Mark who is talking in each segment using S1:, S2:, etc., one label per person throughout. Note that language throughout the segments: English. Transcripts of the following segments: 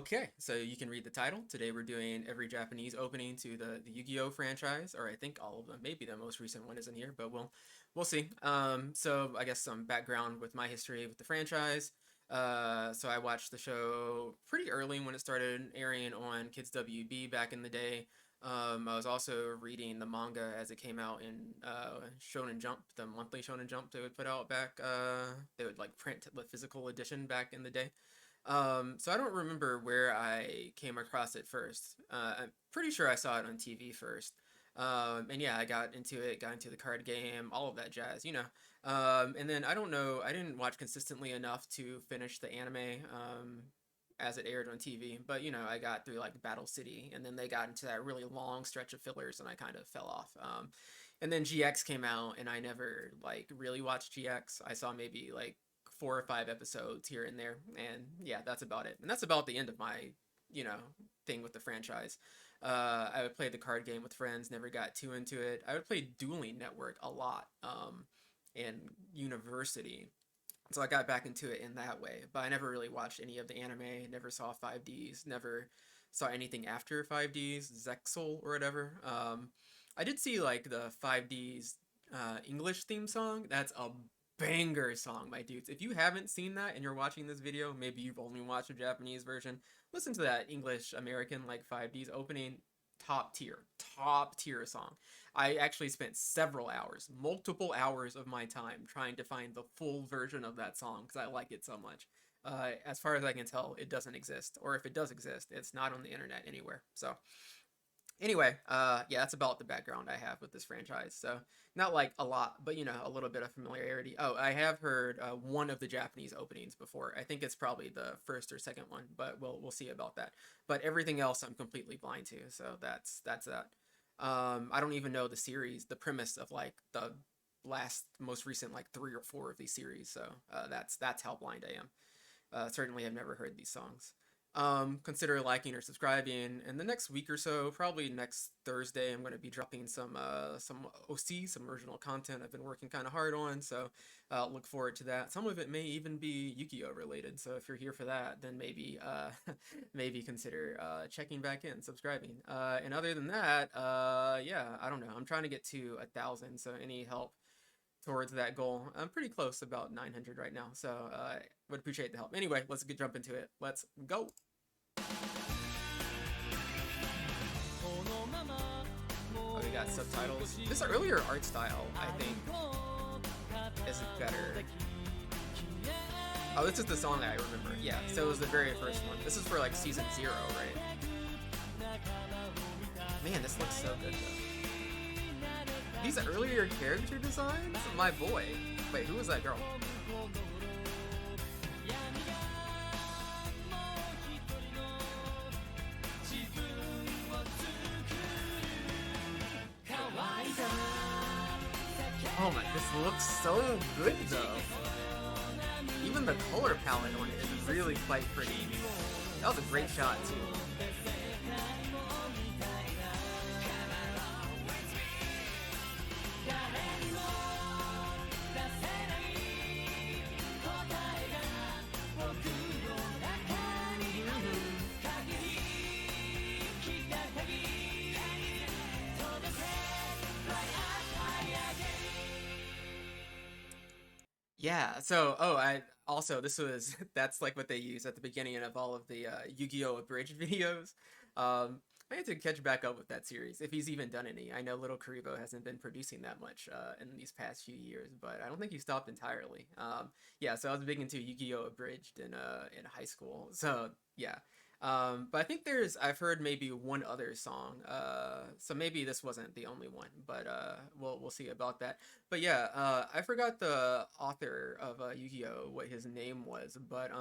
S1: Okay, so you can read the title. Today we're doing every Japanese opening to the Yu-Gi-Oh franchise, or I think all of them. Maybe the most recent one isn't here, but we'll see. So I guess some background with my history with the franchise. So I watched the show pretty early when it started airing on Kids WB back in the day. I was also reading the manga as it came out in Shonen Jump, the monthly Shonen Jump they would put out back. They would like print the physical edition back in the day. So I don't remember where I came across it first. I'm pretty sure I saw it on TV first. And yeah, I got into it, got into the card game, all of that jazz. And then I don't know, I didn't watch consistently enough to finish the anime as it aired on TV. But I got through like Battle City, and then they got into that really long stretch of fillers, and I kind of fell off. And then GX came out, and I never like really watched GX. I saw maybe like 4 or 5 episodes here and there, and yeah, that's about it. And that's about the end of my, you know, thing with the franchise. I would play the card game with friends, never got too into it. I would play Dueling Network a lot in university. So I got back into it in that way, but I never really watched any of the anime, never saw 5Ds, never saw anything after 5Ds, Zexal or whatever. I did see like the 5Ds English theme song. That's a banger song, my dudes. If you haven't seen that and you're watching this video, maybe you've only watched the Japanese version, listen to that English American like 5Ds opening. Top tier song. I actually spent several hours, multiple hours of my time trying to find the full version of that song because I like it so much. As far as I can tell, it doesn't exist, or if it does exist, it's not on the internet anywhere. So anyway, yeah, that's about the background I have with this franchise. So not like a lot, but a little bit of familiarity. Oh, I have heard one of the Japanese openings before. I think it's probably the first or second one, but we'll see about that. But everything else I'm completely blind to, so that's that. I don't even know the series, the premise of like the last most recent like 3 or 4 of these series. So that's how blind I am. Certainly, I've never heard these songs. Consider liking or subscribing. In the next week or so, probably next Thursday, I'm going to be dropping some OC, some original content I've been working kind of hard on. So look forward to that. Some of it may even be Yu-Gi-Oh related. So if you're here for that, then maybe maybe consider checking back in, subscribing. And other than that, yeah, I don't know. I'm trying to get to 1,000. So any help towards that goal. I'm pretty close, about 900 right now, so would appreciate the help. Anyway, let's jump into it. Let's go. Oh, we got subtitles. This earlier art style, I think, is better. Oh, this is the song that I remember. Yeah, so it was the very first one. This is for like season 0, right? Man, this looks so good though. These earlier character designs? My boy. Wait, who was that girl? Oh my, this looks so good though. Even the color palette on it is really quite pretty. That was a great shot too. Yeah, so I also this was that's like what they use at the beginning of all of the Yu-Gi-Oh! Abridged videos. I need to catch back up with that series if he's even done any. I know Little Karibo hasn't been producing that much in these past few years, but I don't think he stopped entirely. Yeah, so I was big into Yu-Gi-Oh! Abridged in high school. So yeah. But I think I've heard maybe one other song. So maybe this wasn't the only one, but we'll see about that. But yeah, I forgot the author of Yu-Gi-Oh! What his name was, but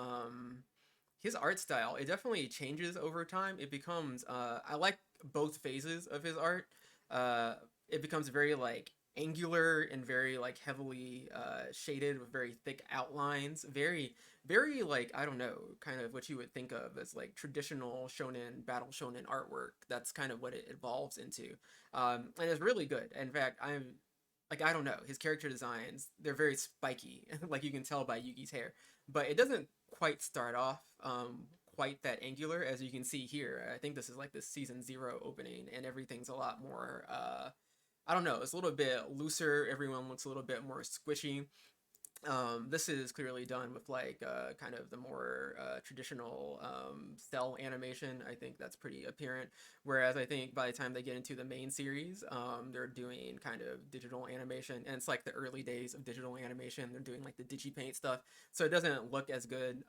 S1: his art style, it definitely changes over time. It becomes I like both phases of his art. Uh, it becomes very like angular and very like heavily shaded with very thick outlines, very like I don't know, kind of what you would think of as like traditional shonen battle shonen artwork. That's kind of what it evolves into, and it's really good. In fact, I'm like I don't know, his character designs, they're very spiky, like you can tell by Yugi's hair, but it doesn't quite start off quite that angular as you can see here. I think this is like the season 0 opening, and everything's a lot more, I don't know, it's a little bit looser. Everyone looks a little bit more squishy. This is clearly done with like kind of the more traditional cell animation. I think that's pretty apparent. Whereas I think by the time they get into the main series, they're doing kind of digital animation, and it's like the early days of digital animation. They're doing like the DigiPaint stuff, so it doesn't look as good.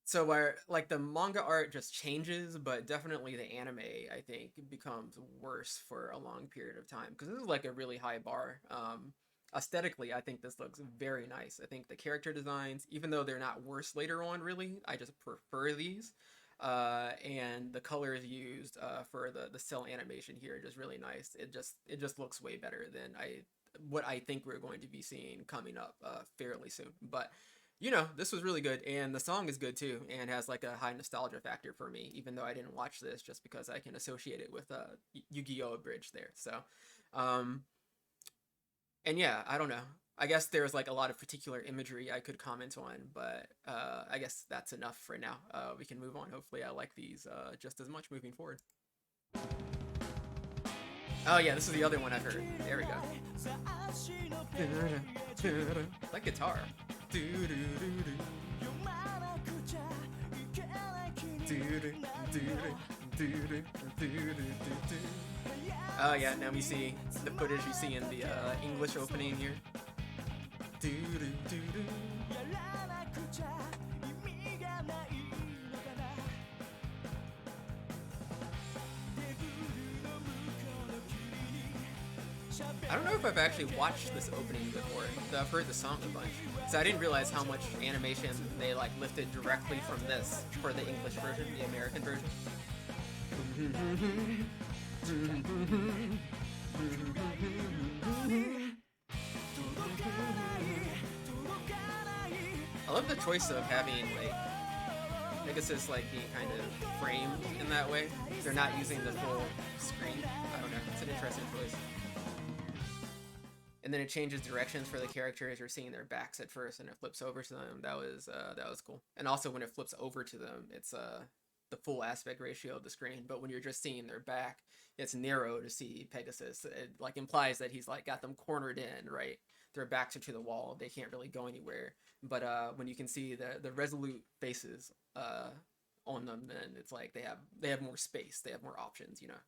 S1: So where like the manga art just changes, but definitely the anime I think becomes worse for a long period of time because this is like a really high bar. Aesthetically, I think this looks very nice. I think the character designs, even though they're not worse later on, really, I just prefer these. And the colors used for the cell animation here are just really nice. It just looks way better than what I think we're going to be seeing coming up fairly soon. But you know, this was really good, and the song is good too, and has like a high nostalgia factor for me, even though I didn't watch this, just because I can associate it with Yu-Gi-Oh! Abridged there. So, um, and yeah, I don't know. I guess there's like a lot of particular imagery I could comment on, but I guess that's enough for now. We can move on. Hopefully, I like these just as much moving forward. Oh yeah, this is the other one I've heard. There we go. That guitar. Oh yeah, now we see the footage you see in the English opening here. I don't know if I've actually watched this opening before, though I've heard the song a bunch. So I didn't realize how much animation they like lifted directly from this for the English version, the American version. I love the choice of having like Pegasus like being kind of framed in that way. They're not using the full screen. I don't know. It's an interesting choice. And then it changes directions for the characters. You're seeing their backs at first, and it flips over to them. That was cool. And also when it flips over to them, it's the full aspect ratio of the screen. But when you're just seeing their back, it's narrow to see Pegasus. It like implies that he's like got them cornered in, right? Their backs are to the wall. They can't really go anywhere. But when you can see the resolute faces on them, then it's like they have more space. They have more options. You know.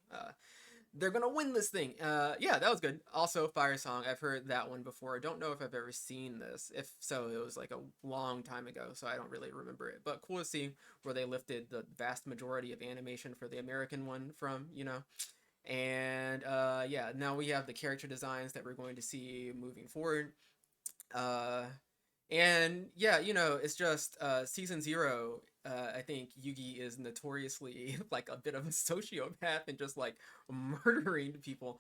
S1: They're gonna win this thing. Yeah, that was good. Also, Fire Song. I've heard that one before. I don't know if I've ever seen this. If so, it was like a long time ago, so I don't really remember it. But cool to see where they lifted the vast majority of animation for the American one from, you know. And yeah, now we have the character designs that we're going to see moving forward. Uh, and yeah, you know, it's just season 0. I think Yugi is notoriously like a bit of a sociopath and just like murdering people.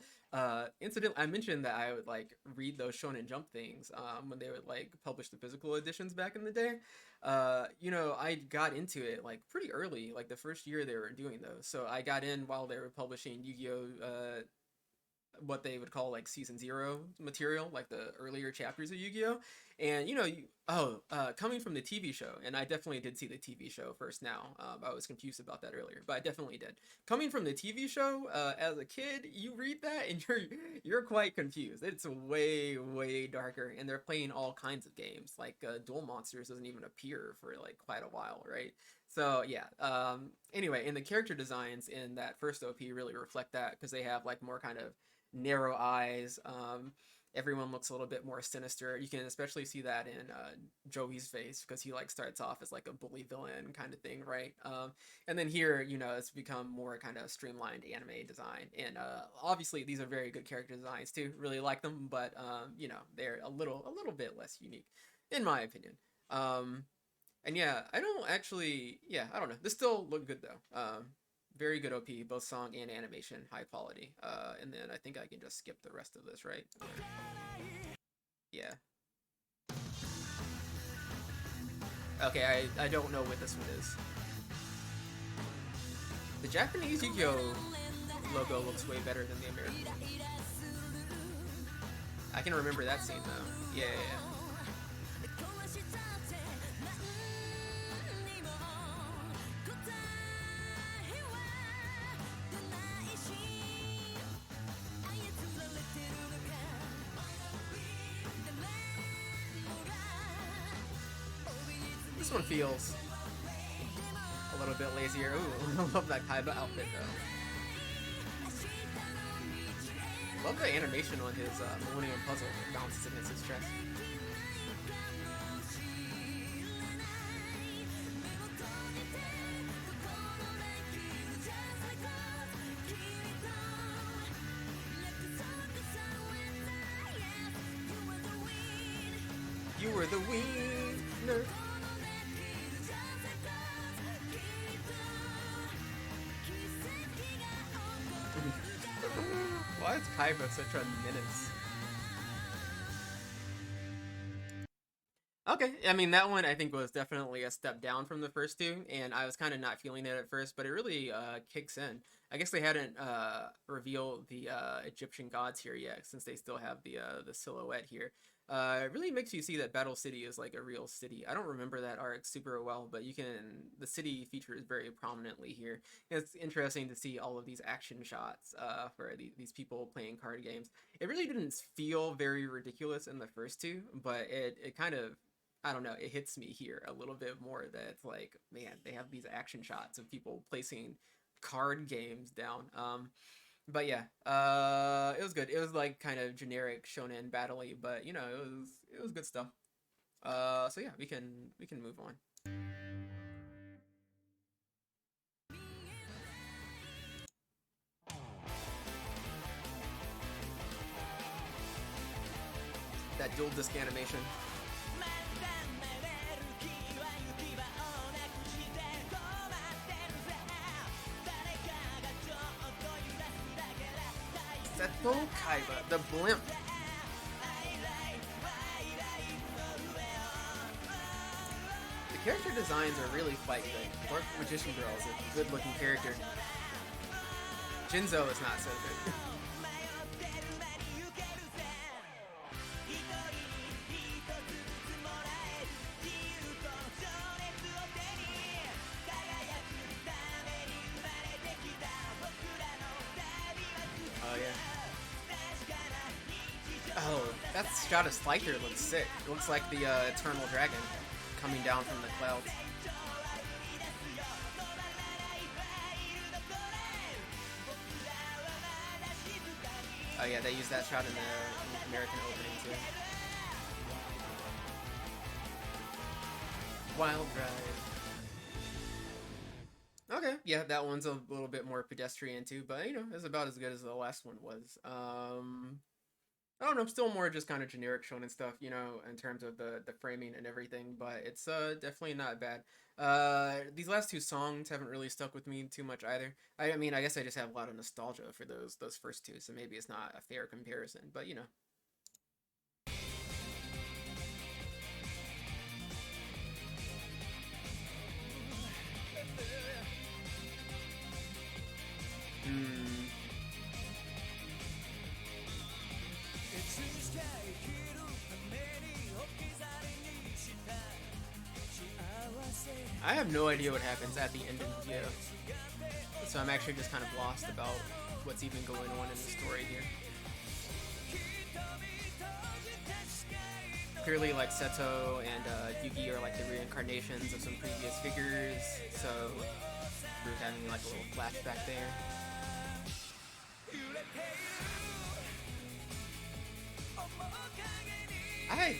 S1: Incidentally, I mentioned that I would like read those Shonen Jump things when they would like publish the physical editions back in the day. You know, I got into it like pretty early, like the first year they were doing those. So I got in while they were publishing Yu-Gi-Oh! What they would call like season 0 material, like the earlier chapters of Yu-Gi-Oh! And you know, coming from the TV show, and I definitely did see the TV show first now. I was confused about that earlier, but I definitely did. Coming from the TV show, as a kid, you read that and you're quite confused. It's way darker, and they're playing all kinds of games. Like Duel Monsters doesn't even appear for like quite a while, right? So yeah. Anyway, and the character designs in that first OP really reflect that because they have like more kind of narrow eyes. Everyone looks a little bit more sinister. You can especially see that in Joey's face because he like starts off as like a bully villain kind of thing, right? And then here, you know, it's become more kind of streamlined anime design, and obviously these are very good character designs too. Really like them, but you know, they're a little bit less unique, in my opinion. And yeah, I don't actually, yeah, I don't know. This still looked good though. Very good OP, both song and animation, high quality. And then I think I can just skip the rest of this, right? Or, yeah. Okay, I don't know what this one is. The Japanese Yu-Gi-Oh! Logo looks way better than the American one. I can remember that scene though. Yeah. This one feels a little bit lazier. Ooh, I love that Kaiba outfit though. Love the animation on his Millennium Puzzle that bounces against his chest. You were the winner. Why is Kaiba such a menace? Okay, I mean that one I think was definitely a step down from the first two, and I was kind of not feeling it at first, but it really kicks in. I guess they hadn't revealed the Egyptian gods here yet, since they still have the silhouette here. It really makes you see that Battle City is like a real city. I don't remember that arc super well, but the city features very prominently here. It's interesting to see all of these action shots for these people playing card games. It really didn't feel very ridiculous in the first two, but it kind of, I don't know, it hits me here a little bit more that it's like, man, they have these action shots of people placing card games down. But yeah, it was good. It was like kind of generic shonen battle-y, but you know, it was good stuff. So yeah, we can move on. That dual disc animation. Seto Kaiba, the blimp. The character designs are really quite good. Dark Magician Girl is a good looking character. Jinzo is not so good. Oh yeah. Oh, that shot of Sliker looks sick. It looks like the Eternal Dragon coming down from the clouds. Oh yeah, they used that shot in the American opening too. Wild Ride. Okay, yeah, that one's a little bit more pedestrian too, but you know, it's about as good as the last one was. I don't know, still more just kind of generic shonen stuff, you know, in terms of the framing and everything, but it's definitely not bad. These last two songs haven't really stuck with me too much either. I mean, I guess I just have a lot of nostalgia for those first two, so maybe it's not a fair comparison, but you know. Hmm. I have no idea what happens at the end of Geo, so I'm actually just kind of lost about what's even going on in the story here. Clearly, like Seto and Yugi are like the reincarnations of some previous figures, so we're having like a little flashback there. I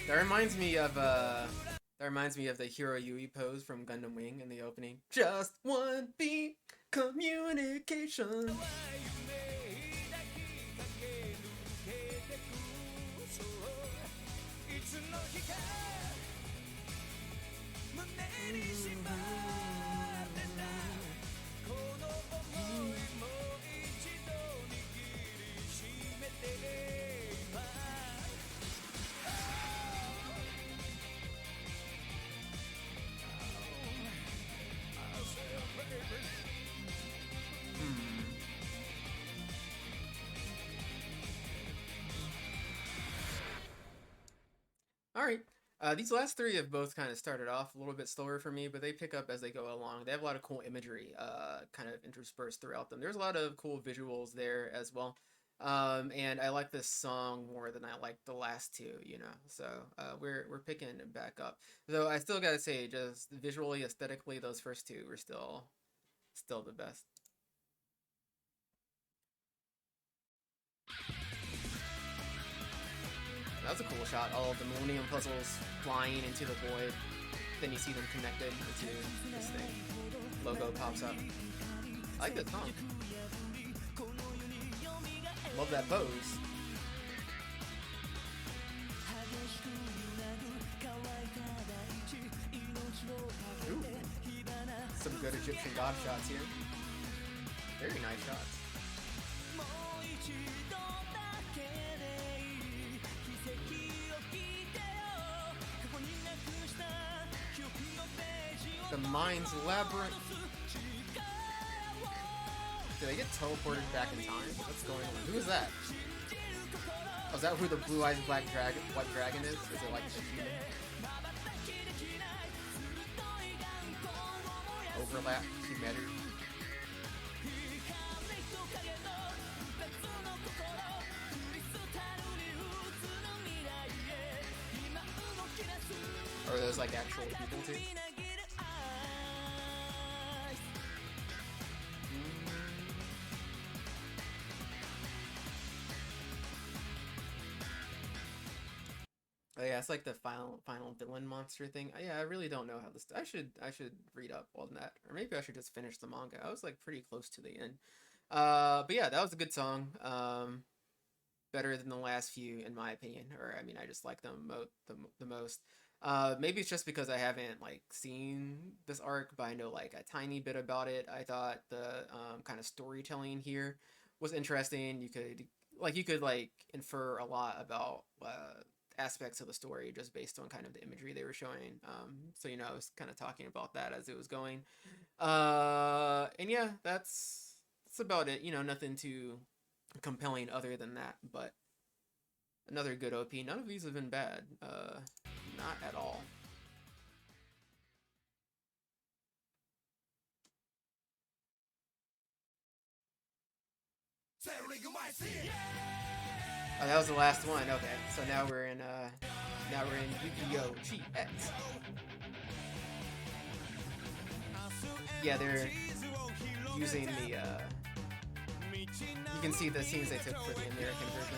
S1: That reminds me of the Hiro Yui pose from Gundam Wing in the opening. Just one beat, communication. All right. These last three have both kind of started off a little bit slower for me, but they pick up as they go along. They have a lot of cool imagery kind of interspersed throughout them. There's a lot of cool visuals there as well. And I like this song more than I like the last two, you know. So we're picking it back up. Though I still gotta say, just visually, aesthetically, those first two were still the best. That was a cool shot. All of the Millennium puzzles flying into the void. Then you see them connected into this thing. Logo pops up. I like that song. Love that pose. Ooh. Some good Egyptian god shots here. Very nice shots. The Mind's Labyrinth. Did they get teleported back in time? What's going on? Who is that? Oh, is that who the blue eyes white dragon is? Is it like a human? Overlap humanity. Or are those like actual people too? Oh yeah, it's like the final villain monster thing. Yeah, I really don't know how this. I should read up on that, or maybe I should just finish the manga. I was like pretty close to the end. But yeah, that was a good song. Better than the last few in my opinion. Or I mean, I just like them the most. Maybe it's just because I haven't like seen this arc, but I know like a tiny bit about it. I thought the kind of storytelling here was interesting. You could infer a lot about aspects of the story just based on kind of the imagery they were showing. So I was kind of talking about that as it was going. And yeah, that's about it. Nothing too compelling other than that. But another good OP. None of these have been bad. Not at all. Oh, that was the last one. Okay, so now we're in Yu-Gi-Oh! GX. Yeah, they're using the you can see the scenes they took for the American version.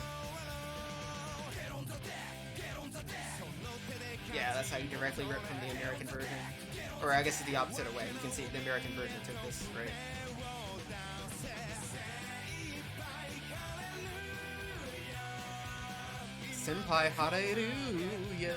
S1: Yeah, that's how you directly rip from the American version. Or I guess it's the opposite way. You can see the American version took this, right? Senpai Hareruya.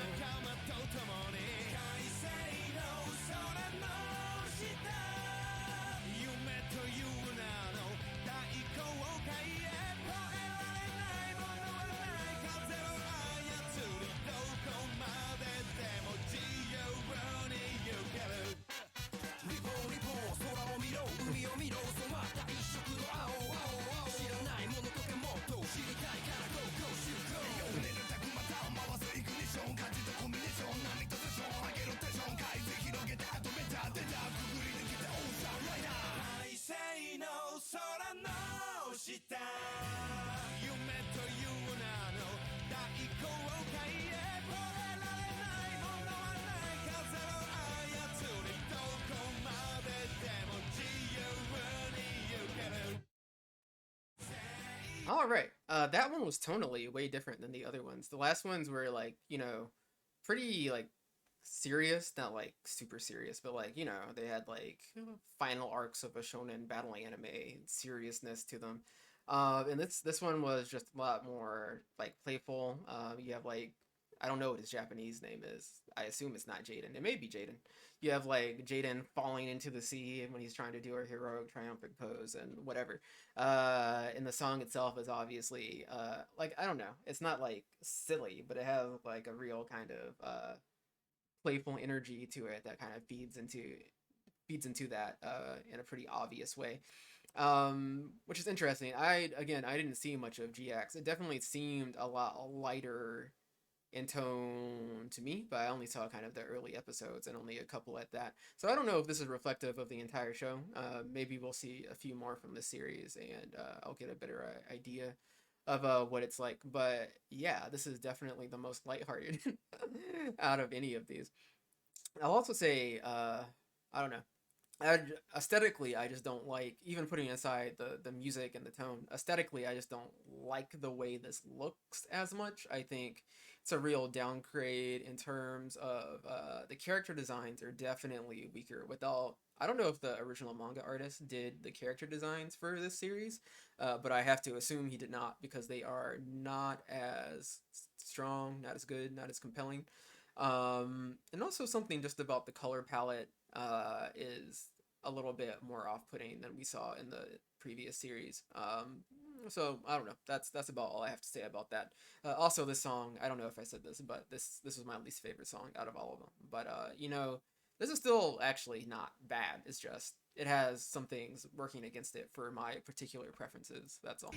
S1: All right. That one was tonally way different than the other ones. The last ones were like, pretty like serious, not like super serious, but like, they had like final arcs of a shonen battle anime seriousness to them. And this one was just a lot more like playful. You have like I don't know what his Japanese name is. I assume it's not Jaden. It may be Jaden. You have like Jaden falling into the sea when he's trying to do a heroic triumphant pose and whatever. And the song itself is obviously like I don't know. It's not like silly, but it has like a real kind of playful energy to it that kind of feeds into that in a pretty obvious way, which is interesting. I didn't see much of GX. It definitely seemed a lot lighter in tone to me, but I only saw kind of the early episodes and only a couple at that. So I don't know if this is reflective of the entire show. Maybe we'll see a few more from this series and I'll get a better idea. of what it's like. But yeah, this is definitely the most lighthearted out of any of these. I'll also say, I don't know. Aesthetically, I just don't like, even putting aside the music and the tone. Aesthetically, I just don't like the way this looks as much. I think it's a real downgrade in terms of the character designs are definitely weaker. Without, I don't know if the original manga artist did the character designs for this series, but I have to assume he did not because they are not as strong, not as good, not as compelling. And also something just about the color palette is a little bit more off-putting than we saw in the previous series. So I don't know. That's about all I have to say about that. Also, this song, I don't know if I said this, but this was my least favorite song out of all of them. But this is still actually not bad. It's just it has some things working against it for my particular preferences. That's all.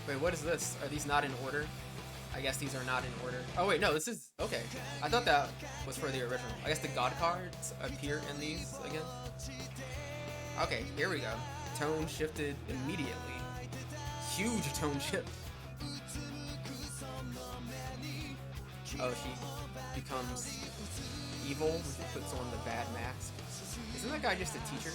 S1: Wait, what is this? Are these not in order? I guess these are not in order. Oh wait, no, this is okay. I thought that was for the original. I guess the god cards appear in these again. Okay, here we go. Tone shifted immediately. Huge tone shift. Oh, she becomes evil when she puts on the bad mask. Isn't that guy just a teacher?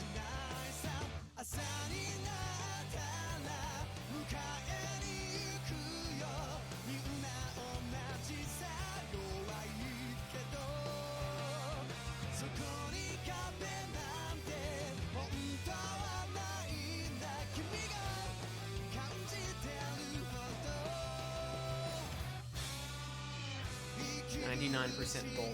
S1: %, gold.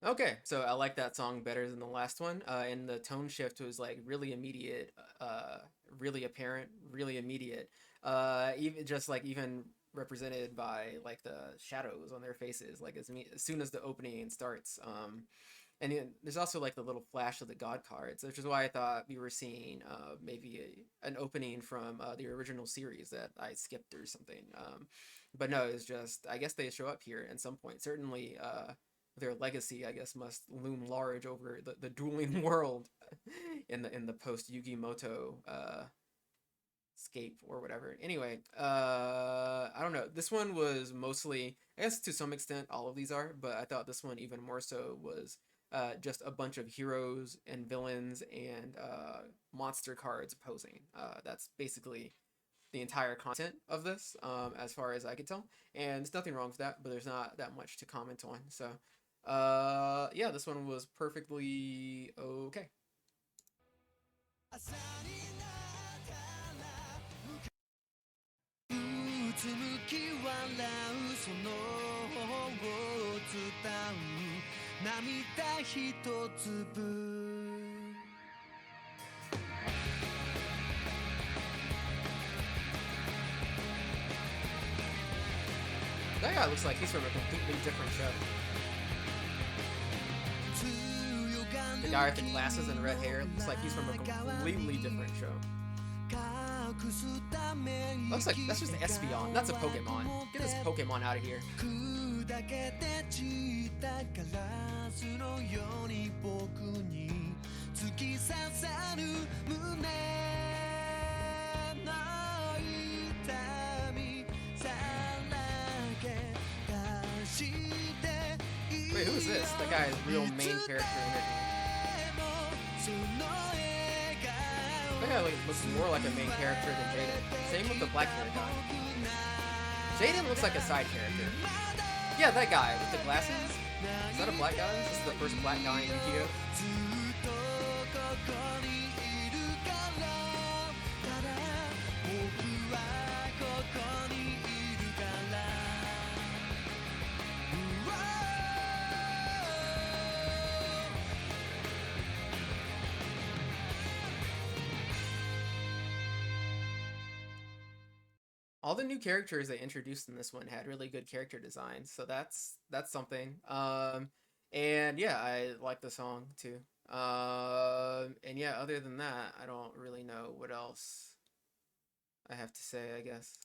S1: Okay, so I like that song better than the last one. And the tone shift was like really immediate, really apparent, really immediate. Even just like even represented by like the shadows on their faces, like as soon as the opening starts. And then there's also like the little flash of the god cards, which is why I thought we were seeing maybe an opening from the original series that I skipped or something. But no, it's just I guess they show up here at some point. Certainly, their legacy, I guess, must loom large over the dueling world in the post Yugi Moto scape or whatever. Anyway, I don't know. This one was mostly, I guess, to some extent, all of these are, but I thought this one even more so was just a bunch of heroes and villains and monster cards posing. That's basically the entire content of this, as far as I could tell. And there's nothing wrong with that, but there's not that much to comment on. So, yeah, this one was perfectly okay. うつむき笑うその頬を伝う涙ひと粒 That guy looks like he's from a completely different show. The guy with the glasses and red hair looks like he's from a completely different show. Looks like that's just Espeon. That's a Pokemon. Get this Pokemon out of here. Wait, who is this? That guy is real main character energy. That guy looks more like a main character than Jaden. Same with the black hair guy. Jaden looks like a side character. Yeah, that guy with the glasses. Is that a black guy? This is the first black guy in Yu-Gi-Oh! All the new characters they introduced in this one had really good character designs, so that's something. And yeah, I like the song too. And yeah, other than that, I don't really know what else I have to say, I guess.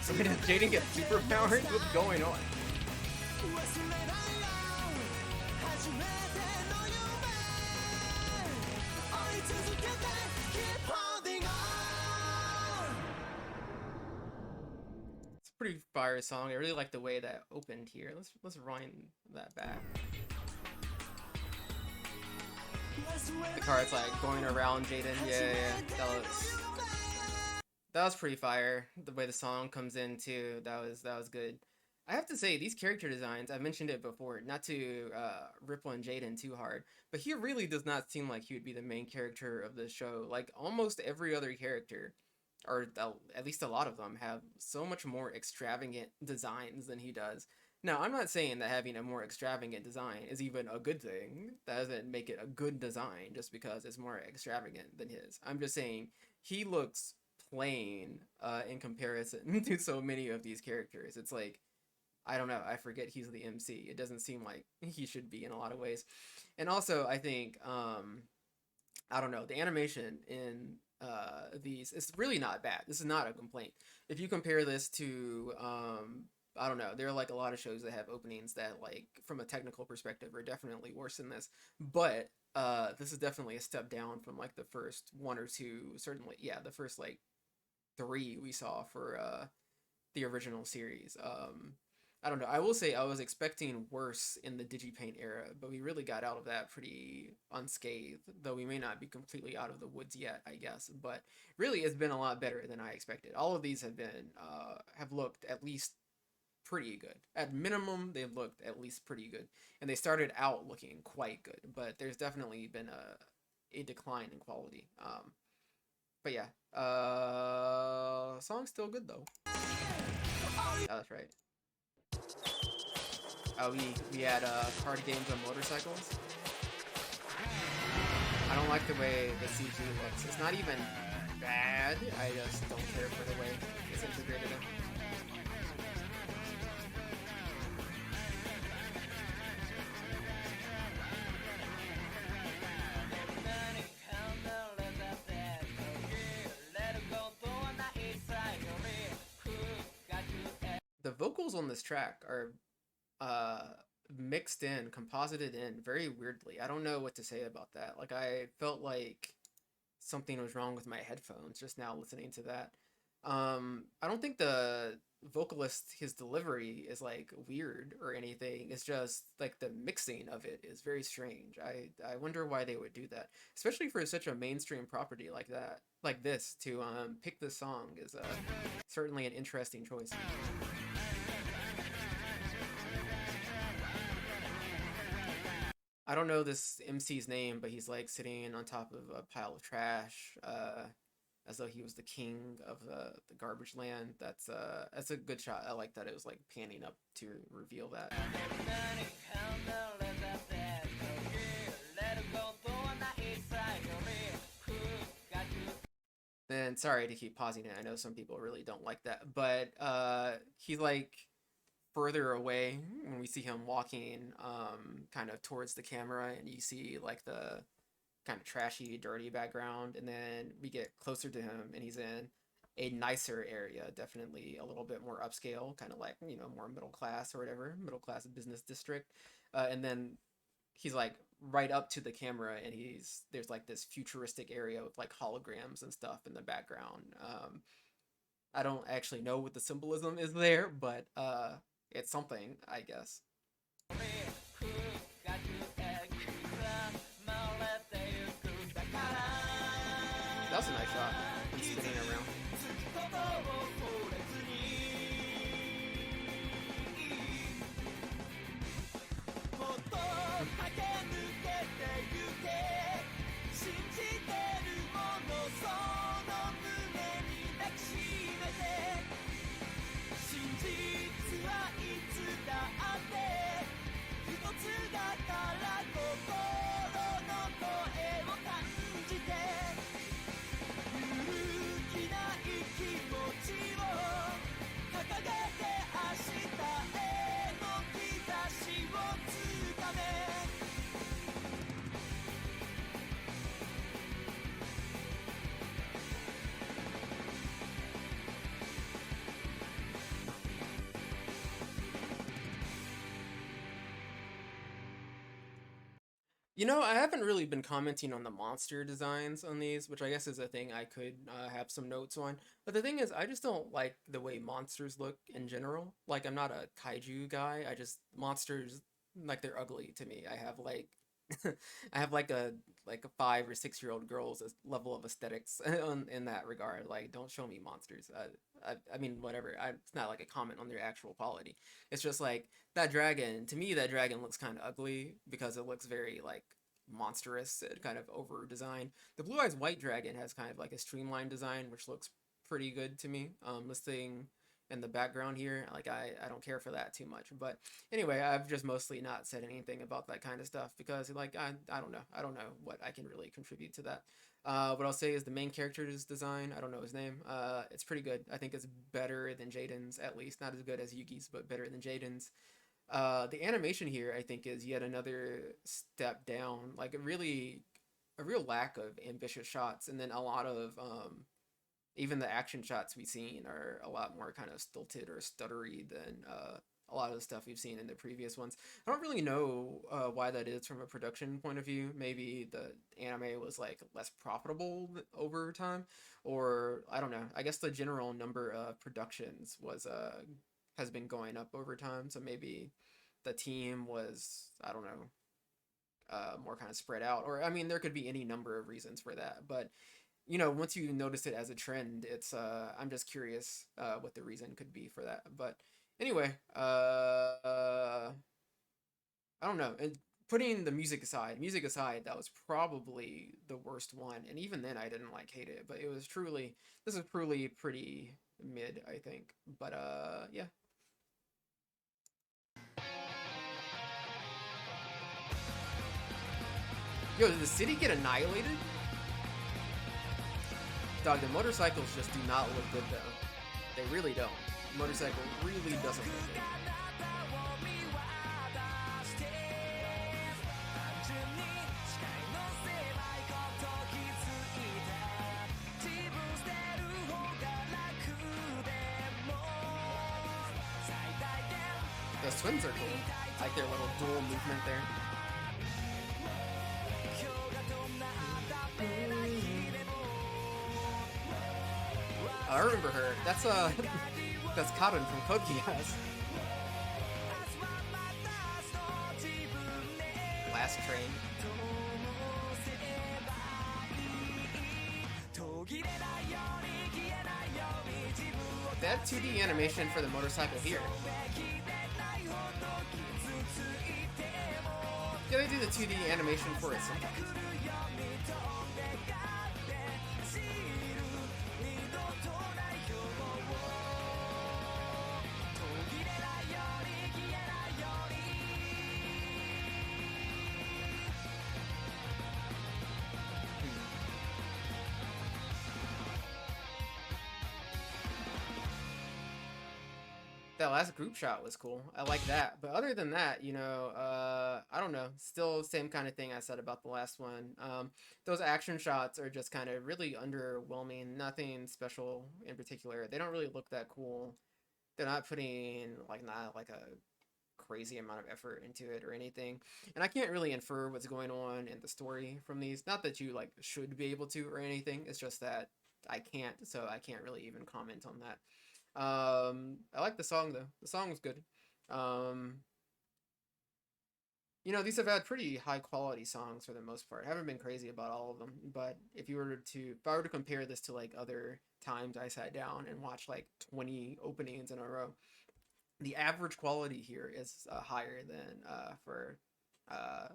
S1: それ Does Jaden get superpowers? What's going on? It's a pretty fire song. I really like the way that opened here. Let's rewind that back. The card's like going around Jaden. Yeah. That was pretty fire. The way the song comes in too. That was good. I have to say, these character designs, I mentioned it before, not to rip on Jaden too hard, but he really does not seem like he would be the main character of the show. Like, almost every other character, or at least a lot of them, have so much more extravagant designs than he does. Now, I'm not saying that having a more extravagant design is even a good thing. That doesn't make it a good design just because it's more extravagant than his. I'm just saying he looks plain in comparison to so many of these characters. It's like, I don't know, I forget he's the MC. It doesn't seem like he should be in a lot of ways. And also, I think, I don't know, the animation in these is really not bad. This is not a complaint. If you compare this to, I don't know, there are like a lot of shows that have openings that, like, from a technical perspective are definitely worse than this. But this is definitely a step down from like the first one or two, certainly, yeah, the first like 3 we saw for the original series. I don't know. I will say I was expecting worse in the Digipaint era, but we really got out of that pretty unscathed, though we may not be completely out of the woods yet, I guess. But really, it's been a lot better than I expected. All of these have been, have looked at least pretty good. At minimum, they've looked at least pretty good. And they started out looking quite good, but there's definitely been a decline in quality. But yeah, song's still good though. Oh, that's right. We had card games on motorcycles. I don't like the way the CG looks. It's not even bad. I just don't care for the way it's integrated in. The vocals on this track are mixed in, composited in very weirdly. I don't know what to say about that. Like, I felt like something was wrong with my headphones just now listening to that. I don't think the vocalist, his delivery is like weird or anything. It's just like the mixing of it is very strange. I wonder why they would do that, especially for such a mainstream property like that, like this. To pick this song is certainly an interesting choice. I don't know this MC's name, but he's like sitting on top of a pile of trash, as though he was the king of the garbage land. That's a good shot. I like that it was like panning up to reveal that. And sorry to keep pausing it. I know some people really don't like that, but he's like further away when we see him walking kind of towards the camera, and you see like the kind of trashy, dirty background, and then we get closer to him and he's in a nicer area, definitely a little bit more upscale, kind of like, you know, more middle class or whatever, middle class business district. And then he's like right up to the camera, and there's like this futuristic area with like holograms and stuff in the background. I don't actually know what the symbolism is there, but it's something, I guess. That was a nice shot. He's spinning around. You know, I haven't really been commenting on the monster designs on these, which I guess is a thing I could have some notes on. But the thing is, I just don't like the way monsters look in general. Like, I'm not a kaiju guy. Monsters, like, they're ugly to me. I have like, I have like a 5 or 6 year old girl's level of aesthetics in that regard. Like, don't show me monsters. I mean, whatever. It's not like a comment on their actual quality. It's just like that dragon. To me, that dragon looks kind of ugly because it looks very like monstrous and kind of over designed. The Blue Eyes White Dragon has kind of like a streamlined design, which looks pretty good to me. Listing in the background here, like I don't care for that too much. But anyway, I've just mostly not said anything about that kind of stuff because like I don't know. I don't know what I can really contribute to that. What I'll say is the main character's design. I don't know his name. It's pretty good. I think it's better than Jaden's, at least. Not as good as Yugi's, but better than Jaden's. The animation here, I think, is yet another step down. Like a real lack of ambitious shots, and then a lot of even the action shots we've seen are a lot more kind of stilted or stuttery than a lot of the stuff we've seen in the previous ones. I don't really know why that is from a production point of view. Maybe the anime was like less profitable over time, or I don't know. I guess the general number of productions was has been going up over time, so maybe the team was, I don't know, more kind of spread out. Or I mean, there could be any number of reasons for that, but you know, once you notice it as a trend, it's I'm just curious what the reason could be for that. But anyway, I don't know. And putting the music aside, that was probably the worst one. And even then, I didn't like hate it, but this is truly pretty mid, I think. But yeah. Yo, did the city get annihilated? Dog, the motorcycles just do not look good though. They really don't. Motorcycle really doesn't look good. The swims are cool. Like their little dual movement there. I remember her. That's that's Karin from Code Geass. Last Train. That 2D animation for the motorcycle here. Yeah, they do the 2D animation for it sometimes. That last group shot was cool. I like that. But other than that, I don't know. Still same kind of thing I said about the last one. Those action shots are just kind of really underwhelming. Nothing special in particular. They don't really look that cool. They're not putting like not like a crazy amount of effort into it or anything. And I can't really infer what's going on in the story from these. Not that you like should be able to or anything. It's just that I can't, so I can't really even comment on that. I like the song though. The song was good. Um, these have had pretty high quality songs for the most part. I haven't been crazy about all of them, but if I were to compare this to like other times I sat down and watched like 20 openings in a row, the average quality here is higher than for uh,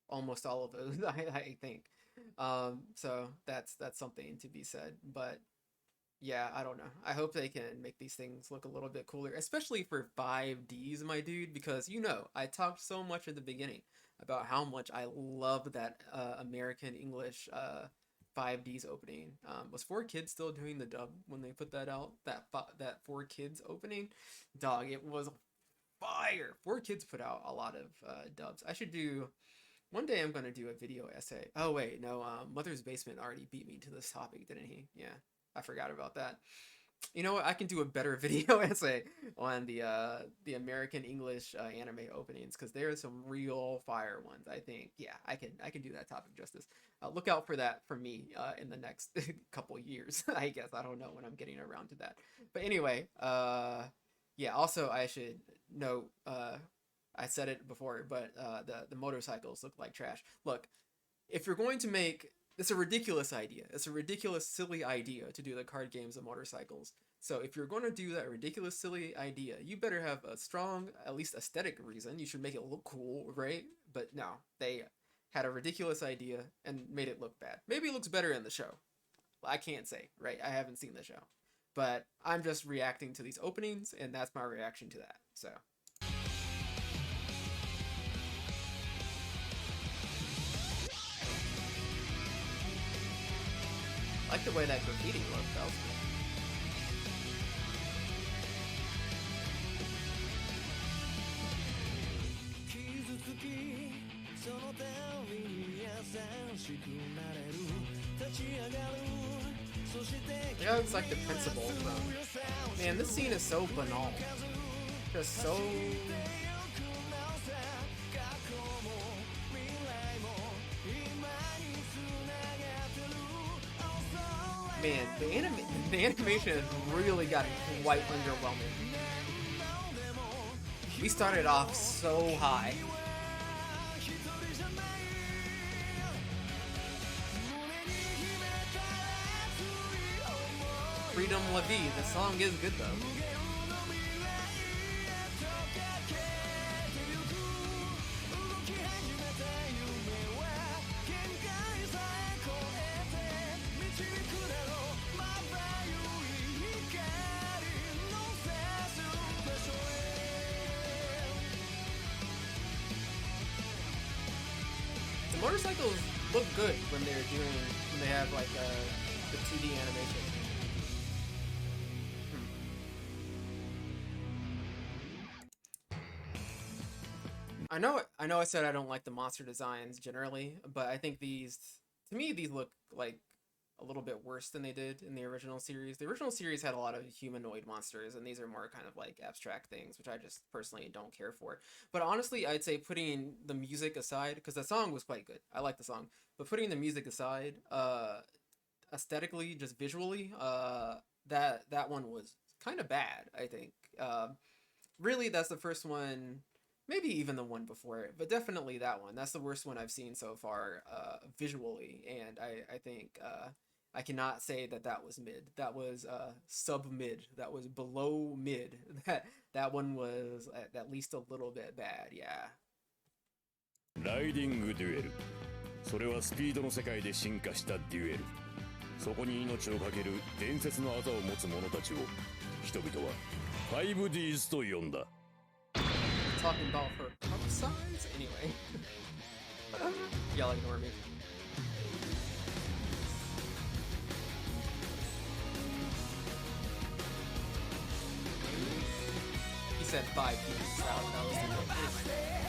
S1: almost all of those. I think. So that's something to be said. But yeah, I don't know. I hope they can make these things look a little bit cooler, especially for 5Ds, my dude, because I talked so much at the beginning about how much I love that American English 5Ds opening. Was 4Kids still doing the dub when they put that out? That 4Kids opening? Dog, it was fire. 4Kids put out a lot of dubs. I should do one day I'm gonna do a video essay. Oh wait, no, Mother's Basement already beat me to this topic, didn't he? Yeah, I forgot about that. You know what? I can do a better video essay on the American English anime openings because there are some real fire ones. I think, yeah, I can do that topic justice. Look out for that from me in the next couple years. I guess I don't know when I'm getting around to that. But anyway, yeah. Also, I should note. I said it before, but the motorcycles look like trash. Look, if you're going to make it's a ridiculous idea. It's a ridiculous, silly idea to do the card games of motorcycles. So if you're going to do that ridiculous, silly idea, you better have a strong, at least aesthetic reason. You should make it look cool, right? But no, they had a ridiculous idea and made it look bad. Maybe it looks better in the show. I can't say, right? I haven't seen the show. But I'm just reacting to these openings, and that's my reaction to that. So. I like the way that graffiti looked. That was cool. Yeah, it's like the principal from. Man, this scene is so banal. Just so. Man, the animation has really gotten quite underwhelming. We started off so high. Freedom La Vie, the song is good though. The motorcycles look good when they have like the 2D animation. I know I said I don't like the monster designs generally, but I think to me these look like a little bit worse than they did in the original series. The original series had a lot of humanoid monsters, and these are more kind of like abstract things, which I just personally don't care for. But honestly, I'd say putting the music aside, because the song was quite good. I like the song. But putting the music aside, aesthetically, just visually, that one was kind of bad, I think. Really, that's the first one, maybe even the one before it, but definitely that one. That's the worst one I've seen so far, visually, and I think I cannot say that was mid. That was sub mid. That was below mid. That one was at least a little bit bad. Yeah.
S2: ライディングデュエル。それはスピードの世界で進化したデュエル。そこに命をかける伝説の技を持つ者たちを人々は 5Ds と呼んだ。
S1: Talking about her cup size? Anyway. Y'all ignore me. said 5 Ds. That was too quick. Anyway.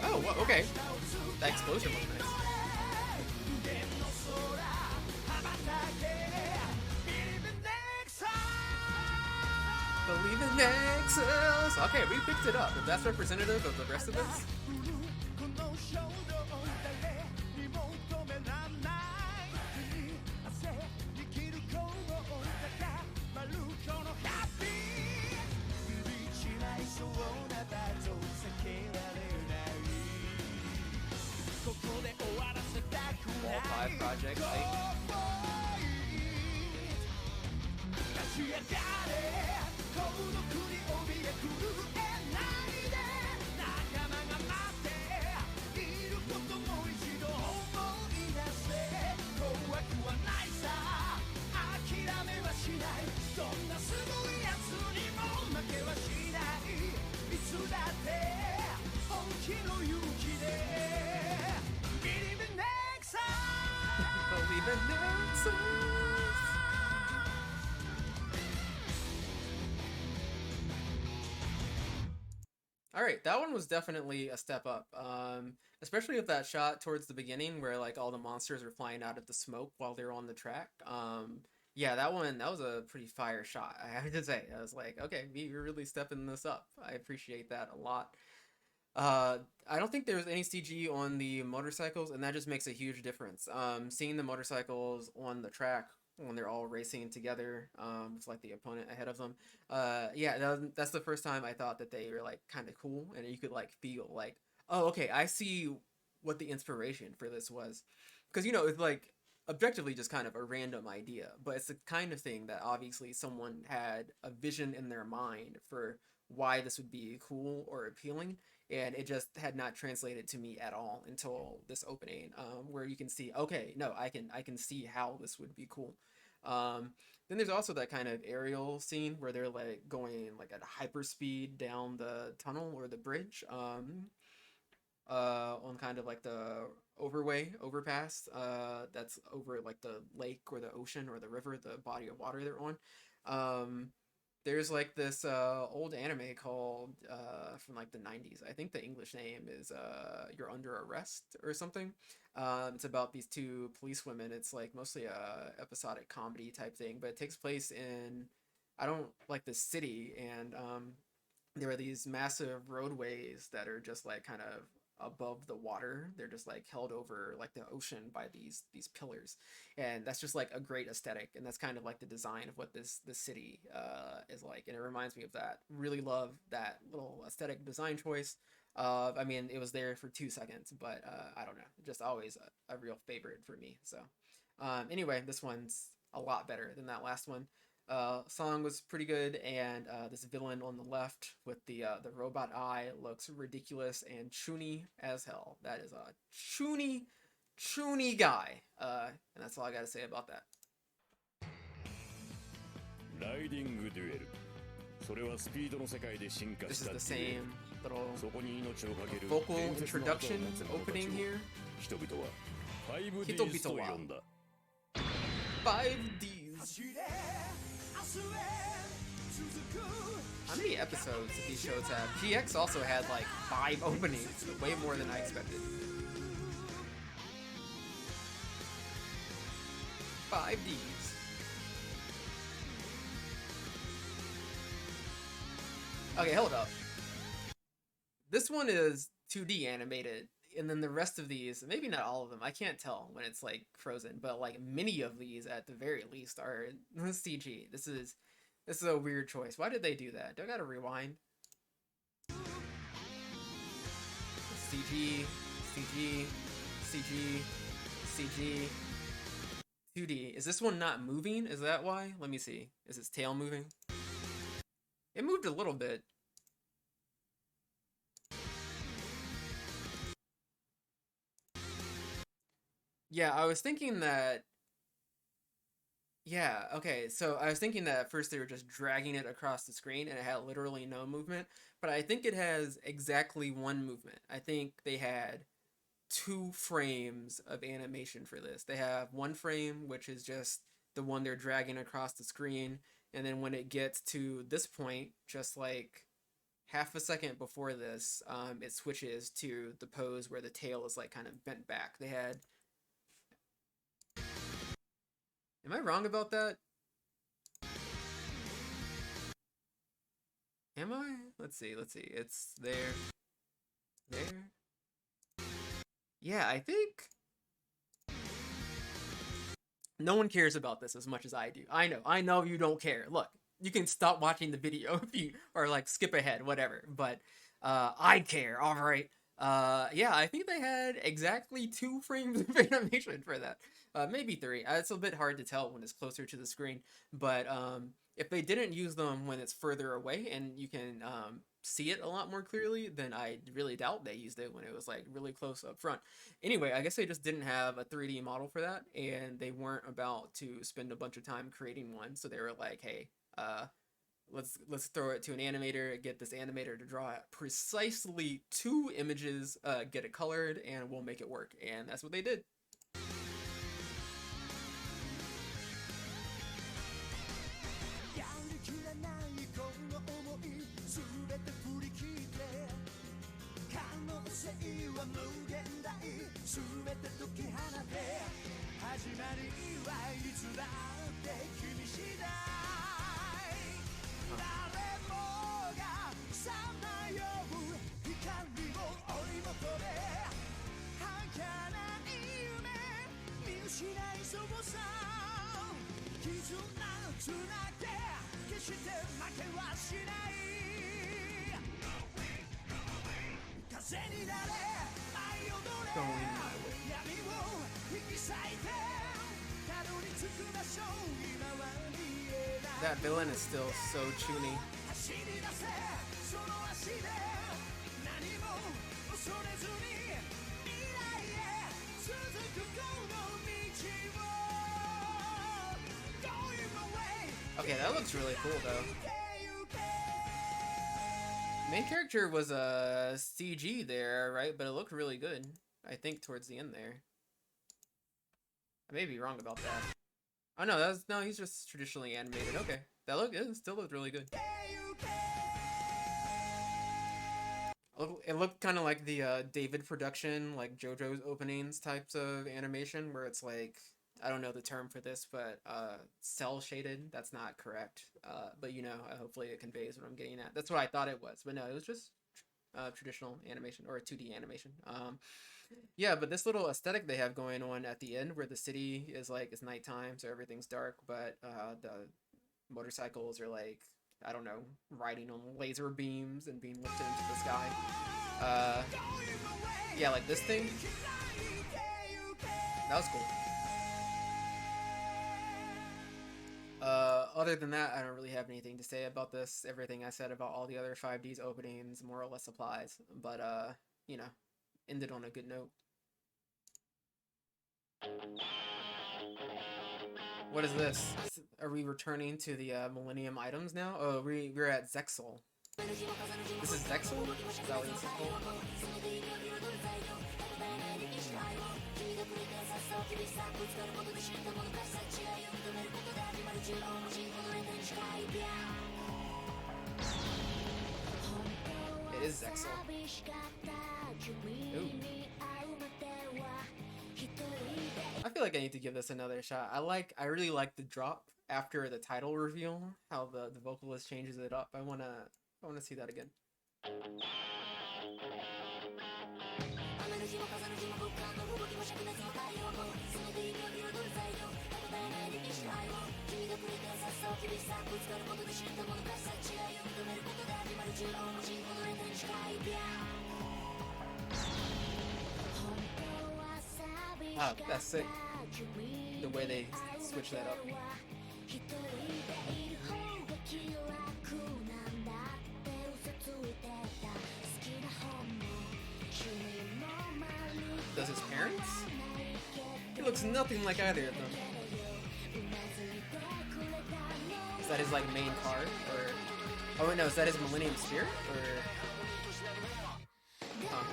S1: Oh, well, okay. That explosion looked nice. Believe in Nexus. Okay, we picked it up. If that's representative of the rest of this. All 5 projects. Believe in Nexus. All right, that one was definitely a step up. Especially with that shot towards the beginning where like all the monsters are flying out of the smoke while they're on the track. Yeah, that was a pretty fire shot. I have to say, I was like, okay, you're really stepping this up. I appreciate that a lot. I don't think there's any CG on the motorcycles, and that just makes a huge difference. Seeing the motorcycles on the track when they're all racing together, with like the opponent ahead of them. Yeah, that's the first time I thought that they were like kind of cool, and you could like feel like, oh, okay, I see what the inspiration for this was, because it's like objectively just kind of a random idea, but it's the kind of thing that obviously someone had a vision in their mind for why this would be cool or appealing, and it just had not translated to me at all until this opening, where you can see, okay, no, I can see how this would be cool. Then there's also that kind of aerial scene where they're like going like at hyper speed down the tunnel or the bridge, on kind of like the overpass, that's over like the lake or the ocean or the river, the body of water they're on. um there's like this old anime called, from like the 90s. I think the English name is You're Under Arrest or something. It's about these two police women. It's like mostly a episodic comedy type thing, but it takes place in, I don't like, the city, and there are these massive roadways that are just like kind of above the water. They're just like held over like the ocean by these pillars, and that's just like a great aesthetic, and that's kind of like the design of what this city is like, and it reminds me of that. Really love that little aesthetic design choice. I mean, it was there for 2 seconds, but I don't know, just always a real favorite for me. So anyway, this one's a lot better than that last one. Song was pretty good, and this villain on the left with the robot eye looks ridiculous and chuny as hell. That is a chuny guy, and that's all I gotta say about that.
S2: ライディングデュエル。それはスピードの世界で進化
S1: This
S2: し
S1: is
S2: た
S1: the
S2: デュエル。
S1: same little
S2: そこに命を懸ける
S1: vocal
S2: 伝説の後を
S1: introduction
S2: 持つ者たち
S1: opening
S2: を
S1: here.
S2: 人々は 5Ds と呼んだ。
S1: 5Ds. How many episodes did these shows have? GX also had like 5 openings, way more than I expected. 5Ds. Okay, hold up. This one is 2D animated, and then the rest of these, maybe not all of them, I can't tell when it's like frozen, but like many of these at the very least are CG. This is a weird choice. Why did they do that? Do I gotta rewind? CG, CG, CG, CG, 2D. Is this one not moving? Is that why? Let me see. Is its tail moving? It moved a little bit. Yeah, I was thinking that. Yeah, okay, so I was thinking that at first they were just dragging it across the screen and it had literally no movement, but I think it has exactly one movement. I think they had 2 frames of animation for this. They have 1 frame, which is just the one they're dragging across the screen, and then when it gets to this point, just like half a second before this, it switches to the pose where the tail is like kind of bent back. They had. Am I wrong about that? Am I? Let's see. Let's see. It's there. There. Yeah, I think. No one cares about this as much as I do. I know you don't care. Look, you can stop watching the video if you, or like skip ahead, whatever. But I care. All right. Yeah, I think they had exactly 2 frames of animation for that. Maybe 3. It's a bit hard to tell when it's closer to the screen. But if they didn't use them when it's further away and you can see it a lot more clearly, then I really doubt they used it when it was like really close up front. Anyway, I guess they just didn't have a 3D model for that, and they weren't about to spend a bunch of time creating one. So they were like, hey, let's throw it to an animator, get this animator to draw precisely 2 images, get it colored, and we'll make it work. And that's what they did. Going my way. That villain is still so chuny. Okay, that looks really cool though. Main character was a CG there, right? But it looked really good. I think towards the end there. I may be wrong about that. Oh no, no, he's just traditionally animated. Okay, it still looked really good. It looked kind of like the David production, like JoJo's openings types of animation, where it's like, I don't know the term for this, but cell shaded. That's not correct. But you know, hopefully it conveys what I'm getting at. That's what I thought it was, but no, it was just traditional animation or a 2D animation. Yeah, but this little aesthetic they have going on at the end, where the city is like it's nighttime, so everything's dark, but the motorcycles are like, I don't know, riding on laser beams and being lifted into the sky. Yeah, like this thing. That was cool. Other than that, I don't really have anything to say about this. Everything I said about all the other 5D's openings more or less applies. But, you know, ended on a good note. What is this? Are we returning to the Millennium items now? Oh, we're at Zexal. This is Zexal? Is that what this is called? It is Zexal. Ooh. I feel like I need to give this another shot. I really like the drop after the title reveal, how the vocalist changes it up. I wanna see that again. Oh, that's sick. The way they switch that up. Does his parents? He looks nothing like either of them. Is that his like main card, or? Oh wait, no, is that his Millennium Spirit, or? Huh.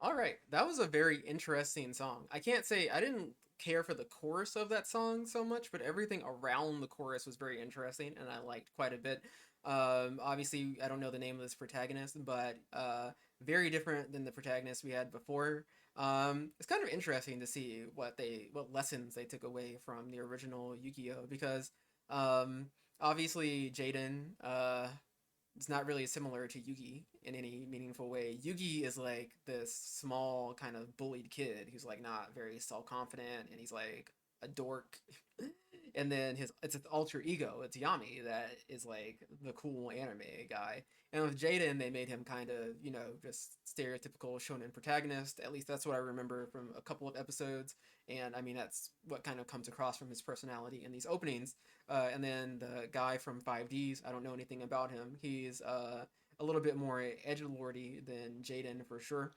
S1: All right, that was a very interesting song. I can't say I didn't care for the chorus of that song so much, but everything around the chorus was very interesting, and I liked quite a bit. Obviously, I don't know the name of this protagonist, but very different than the protagonist we had before. It's kind of interesting to see what lessons they took away from the original Yu-Gi-Oh! Because um, obviously Jaden it's not really similar to Yugi in any meaningful way. Yugi is like this small kind of bullied kid who's like not very self-confident and he's like a dork. And then his it's an alter ego, it's Yami that is like the cool anime guy. And with Jaden they made him kind of, just stereotypical shonen protagonist. At least that's what I remember from a couple of episodes. And I mean that's what kind of comes across from his personality in these openings. And then the guy from 5Ds, I don't know anything about him. He's a little bit more edgelordy than Jaden for sure.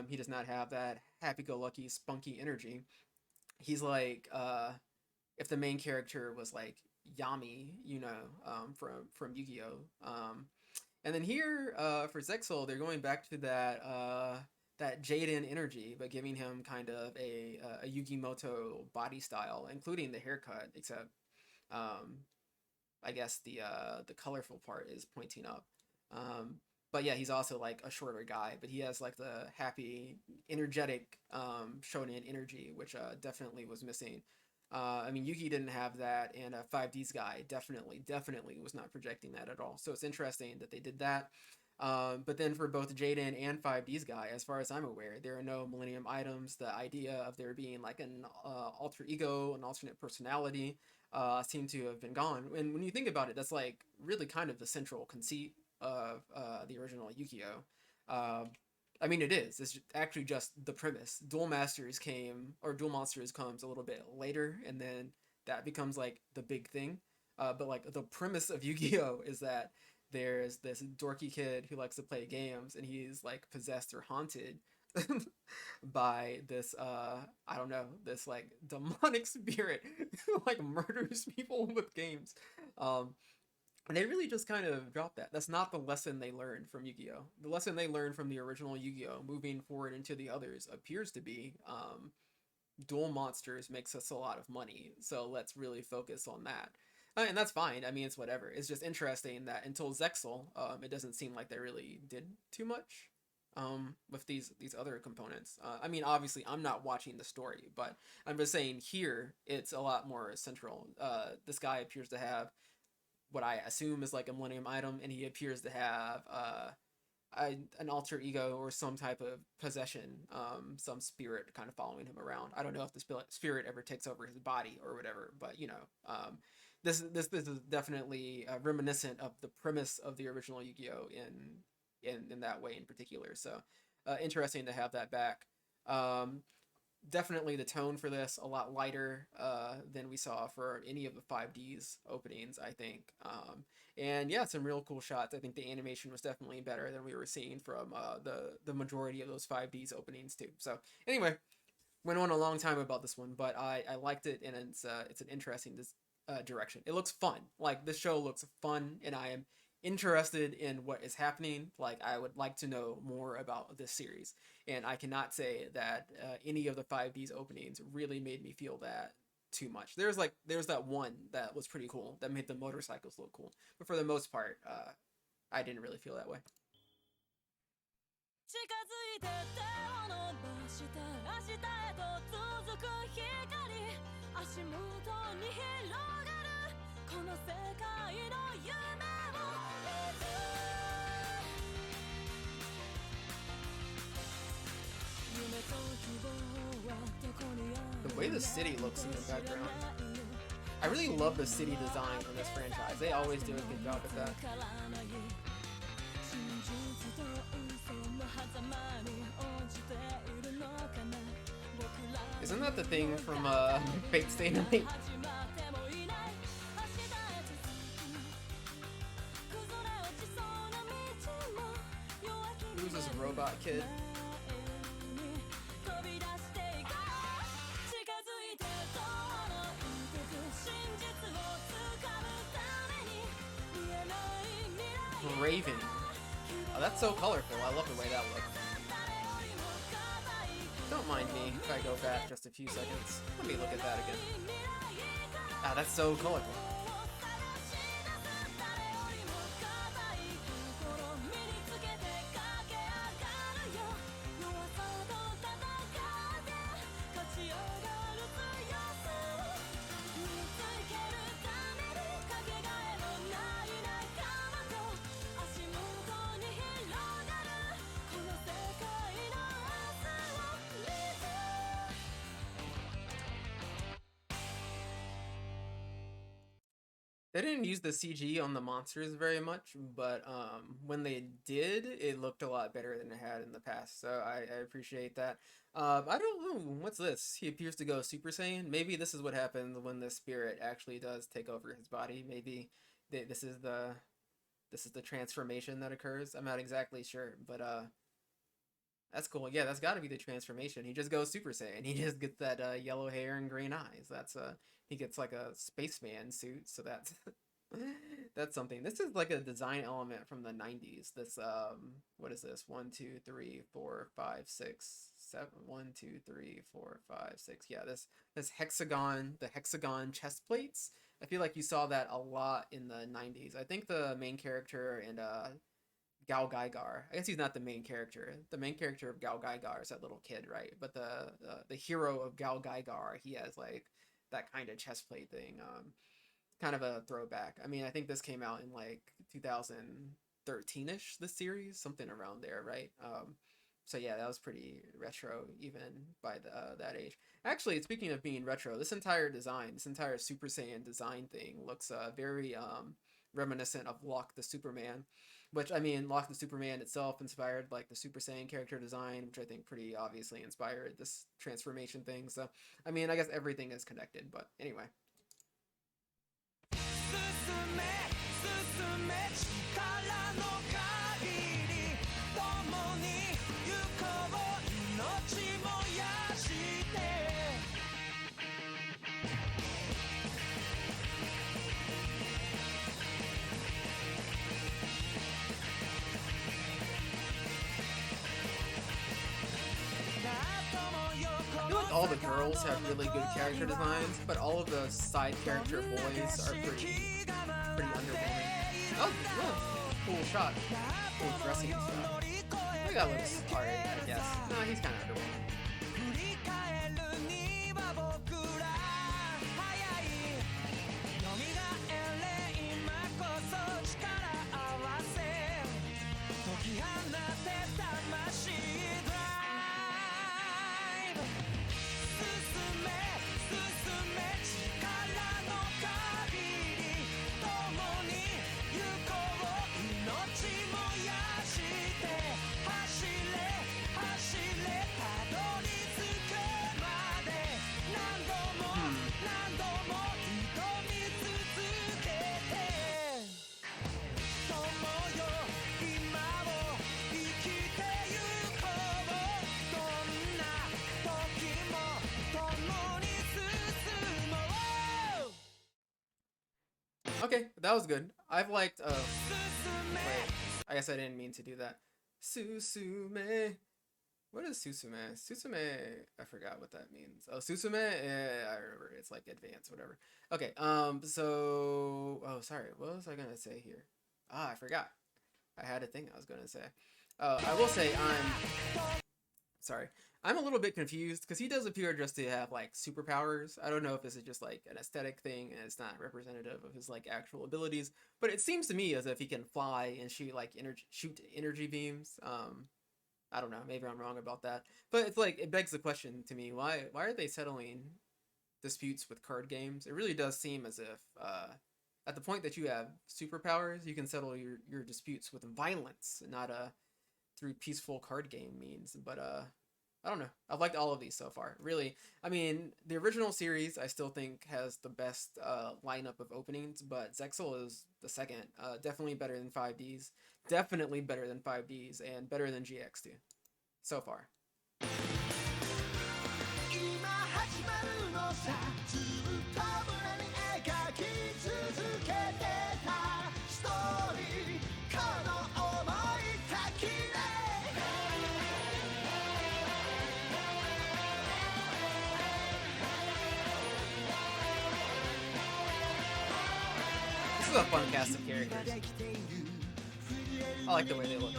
S1: He does not have that happy-go-lucky, spunky energy. He's like if the main character was like Yami, from Yu-Gi-Oh. And then here for Zexal, they're going back to that Jaden energy, but giving him kind of a Yugimoto body style, including the haircut, except um, I guess the colorful part is pointing up. But yeah, he's also like a shorter guy, but he has like the happy, energetic shonen energy, which definitely was missing. I mean, Yuki didn't have that, and 5D's guy definitely was not projecting that at all. So it's interesting that they did that. But then for both Jaden and 5D's guy, as far as I'm aware, there are no Millennium items. The idea of there being like an alter ego, an alternate personality, seem to have been gone. And when you think about it, that's like really kind of the central conceit of the original Yu-Gi-Oh. I mean, it is. It's actually just the premise. Duel Masters Duel Monsters comes a little bit later, and then that becomes like the big thing. But like the premise of Yu-Gi-Oh is that there's this dorky kid who likes to play games, and he's like possessed or haunted by this I don't know, this like demonic spirit who like murders people with games. Um, and they really just kind of dropped that. That's not the lesson they learned from Yu-Gi-Oh! The lesson they learned from the original Yu-Gi-Oh! Moving forward into the others appears to be Duel Monsters makes us a lot of money, so let's really focus on that. And that's fine. I mean, it's whatever. It's just interesting that until Zexal, it doesn't seem like they really did too much with these other components. I mean, obviously, I'm not watching the story, but I'm just saying here it's a lot more central. This guy appears to have what I assume is like a Millennium item, and he appears to have an alter ego or some type of possession, some spirit kind of following him around. I don't know if the spirit ever takes over his body or whatever, but this is definitely reminiscent of the premise of the original Yu-Gi-Oh in that way in particular. So interesting to have that back. Definitely the tone for this a lot lighter than we saw for any of the 5Ds openings, I think. And yeah, some real cool shots. I think the animation was definitely better than we were seeing from the majority of those 5Ds openings too. So anyway, went on a long time about this one, but I liked it, and it's an interesting direction. It looks fun. Like this show looks fun, and I am interested in what is happening. Like I would like to know more about this series, and I cannot say that any of the 5D's openings really made me feel that too much. There's that one that was pretty cool that made the motorcycles look cool, but for the most part, I didn't really feel that way.
S3: 近づいて手を伸ばして明日へと続く光足元に広がるこの世界の夢を見て夢と希望はどこにある
S1: The way the city looks in the background, I really love the city design in this franchise. They always do a good job at that. Isn't that the thing from Fate Stay Night? Who's this robot kid? Raven. Oh, that's so colorful. I love the way that looks. don't mind me if I go back just a few seconds. Let me look at that again. Ah, that's so colorful. They didn't use the CG on the monsters very much, but when they did, it looked a lot better than it had in the past. So I appreciate that. I don't know, what's this? He appears to go Super Saiyan. Maybe this is what happens when the spirit actually does take over his body. Maybe this is the transformation that occurs. I'm not exactly sure, but that's cool. Yeah, that's got to be the transformation. He just goes Super Saiyan. He just gets that yellow hair and green eyes. That's he gets like a spaceman suit. So that's that's something. This is like a design element from the 90s. This what is this? 1 2 3 4 5 6 7 1 2 3 4 5 6. Yeah, this hexagon, the hexagon chest plates. I feel like you saw that a lot in the 90s. I think the main character and Gal Gaigar. I guess he's not the main character. The main character of Gal Gaigar is that little kid, right? But the hero of Gal Gaigar, he has like that kind of chest plate thing. Kind of a throwback. I mean, I think this came out in like 2013ish. This series, something around there, right? So yeah, that was pretty retro even by that age. Actually, speaking of being retro, this entire design, this entire Super Saiyan design thing looks very reminiscent of Locke the Superman. Which, I mean, Locke the Superman itself inspired, like, the Super Saiyan character design, which I think pretty obviously inspired this transformation thing. So, I mean, I guess everything is connected, but anyway. I feel like all the girls have really good character designs, but all of the side character boys are pretty underwhelming. Oh, look, cool shot, cool dressing and stuff. I think that looks alright, I guess. Nah, he's kind of underwhelming. Okay, that was good. I've liked, wait, I guess I didn't mean to do that. Susume. What is Susume? Susume, I forgot what that means. Oh, Susume? Yeah, I remember. It's like advanced, whatever. Okay, so, oh, sorry, what was I gonna say here? Ah, I forgot. I had a thing I was gonna say. I will say sorry. I'm a little bit confused because he does appear just to have like superpowers. I don't know if this is just like an aesthetic thing and it's not representative of his like actual abilities, but it seems to me as if he can fly and shoot like energy beams. I don't know, maybe I'm wrong about that, but it's like it begs the question to me, why are they settling disputes with card games? It really does seem as if at the point that you have superpowers, you can settle your disputes with violence, not through peaceful card game means. But I don't know. I've liked all of these so far. Really, I mean, the original series I still think has the best lineup of openings, but Zexal is the second. Definitely better than 5Ds. Definitely better than 5Ds, and better than GX2 so far.
S4: 「
S1: is a fun cast of characters. I like the way they look.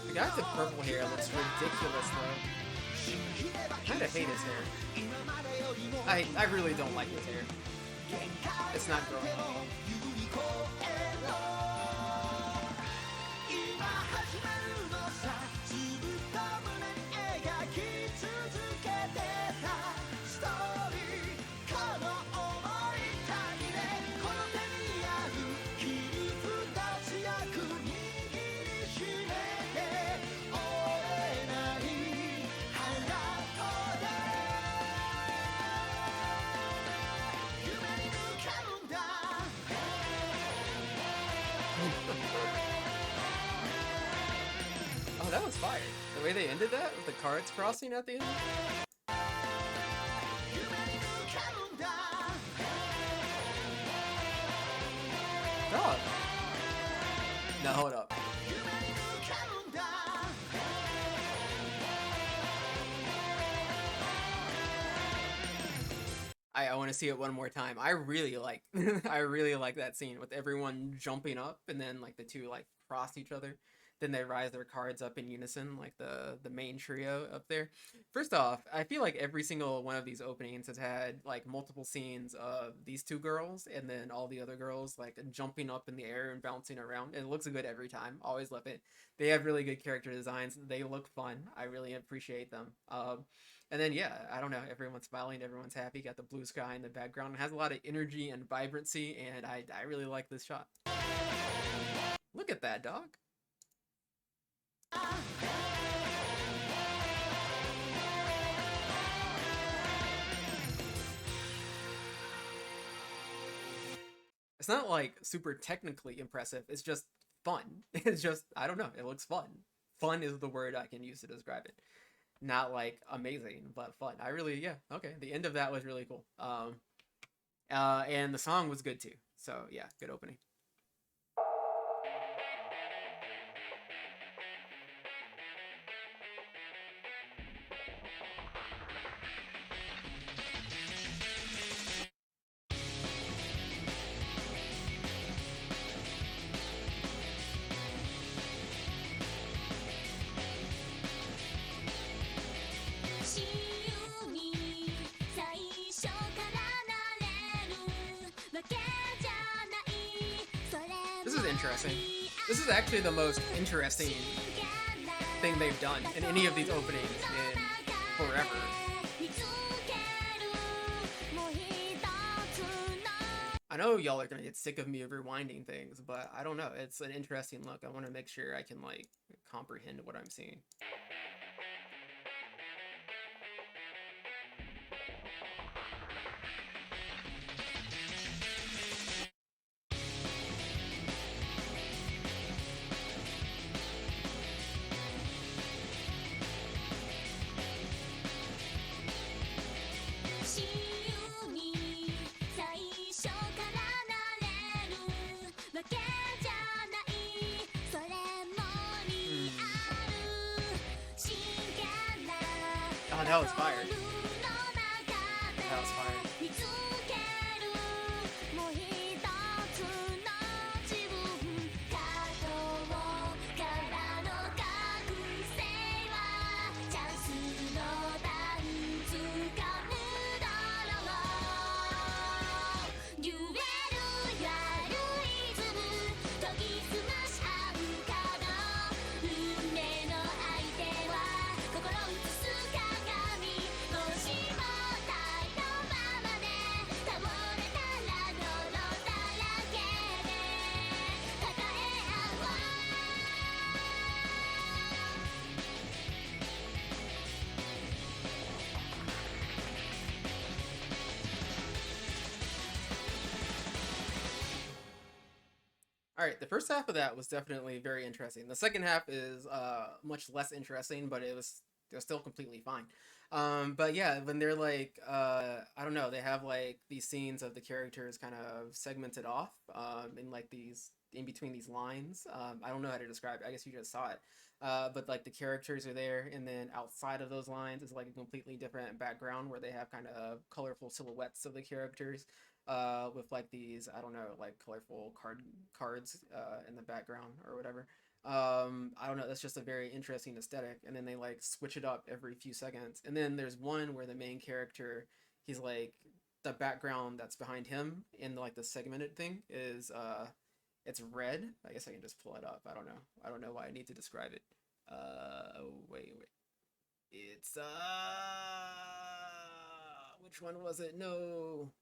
S1: The guy with the purple hair looks ridiculous though. I kinda hate his hair. I really don't like his hair. It's not growing on me. Oh, that was fire. The way they ended that with the cards crossing at the end. Dog. No, hold up. I want to see it one more time. I really like I really like that scene with everyone jumping up and then like the two like cross each other. Then they rise their cards up in unison, like the main trio up there. First off, I feel like every single one of these openings has had like multiple scenes of these two girls and then all the other girls like jumping up in the air and bouncing around. It looks good every time. Always love it. They have really good character designs. They look fun. I really appreciate them. And then yeah, I don't know. Everyone's smiling. Everyone's happy. Got the blue sky in the background. It has a lot of energy and vibrancy, and I really like this shot. Look at that, dog. It's not like super technically impressive. It's just fun. It's just, I don't know. It looks fun. Fun is the word I can use to describe it. Not like amazing, but fun. I really, yeah, okay. The end of that was really cool. And the song was good too. So yeah, good opening. This is interesting. This is actually the most interesting thing they've done in any of these openings in forever. I know y'all are gonna get sick of me rewinding things, but I don't know. It's an interesting look. I want to make sure I can like comprehend what I'm seeing. Oh, that was fire. That was fire. All right, the first half of that was definitely very interesting. The second half is much less interesting, but it was still completely fine. But yeah, when they're like I don't know, they have like these scenes of the characters kind of segmented off in like these in between these lines. I don't know how to describe it. I guess you just saw it. But like the characters are there, and then outside of those lines is like a completely different background where they have kind of colorful silhouettes of the characters, with like these, I don't know, like colorful cards in the background or whatever. I don't know, that's just a very interesting aesthetic. And then they like switch it up every few seconds. And then there's one where the main character, he's like, the background that's behind him in like the segmented thing is it's red. I guess I can just pull it up. I don't know why I need to describe it. Wait. It's which one was it? No.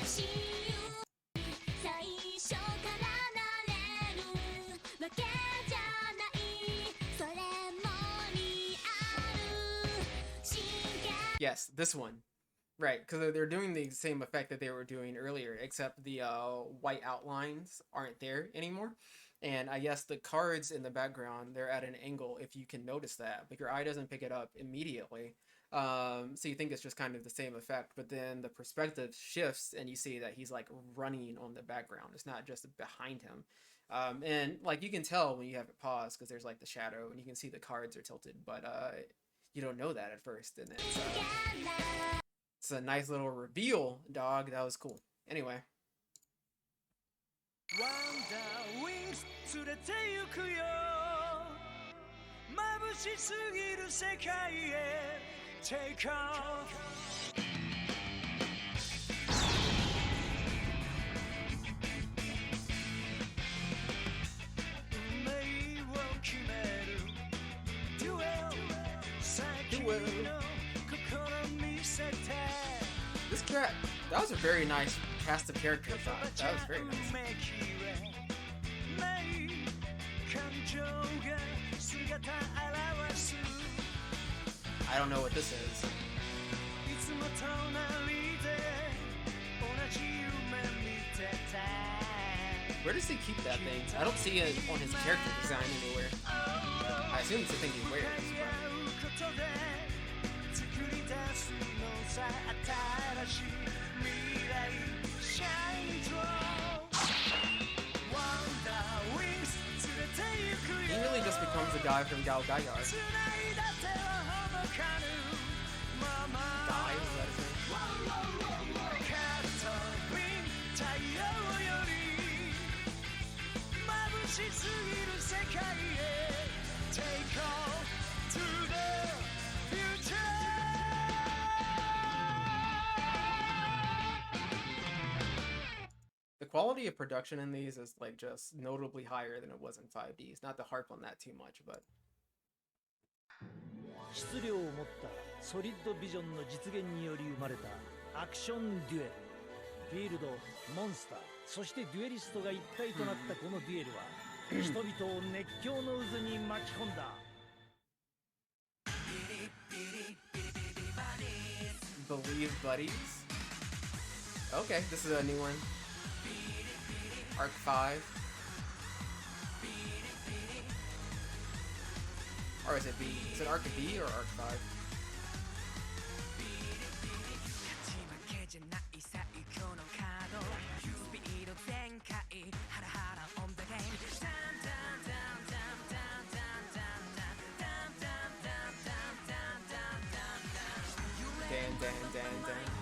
S3: 親友最初からなれるわけじゃないそれもリアル真剣
S1: Yes, this one. Right, because they're doing the same effect that they were doing earlier, except the white outlines aren't there anymore. And I guess the cards in the background, they're at an angle, if you can notice that, but your eye doesn't pick it up immediately. So you think it's just kind of the same effect, but then the perspective shifts and you see that he's like running on the background. It's not just behind him. And like you can tell when you have it paused because there's like the shadow and you can see the cards are tilted, but you don't know that at first. And it's a nice little reveal, dog. That was cool. Anyway.
S4: ワンダーウィングス連れて行くよ眩しすぎる世界へ Take off 運命を決める Duel 先の心見せて
S1: This cat, that was a very nice cast of characters. That was very nice. I don't know what this is. Where does he keep that thing? I don't see it on his character design anywhere. I assume it's the thing he wears. He really just becomes the guy from Gal Gaiar. Guy, is that his name? The quality of production in these is like just notably higher than it was in 5Ds. Not to harp on that too much, but
S4: 質量を持ったソリッドビジョンの実現により生まれたアクションデュエルフィールドモンスターそしてデュエリストが一体となったこのデュエルは人々を熱狂の渦に巻き込んだ
S1: Believe Buddies. Okay, this is a new one. Arc 5. Or is it B? Is it Arc B or Arc 5?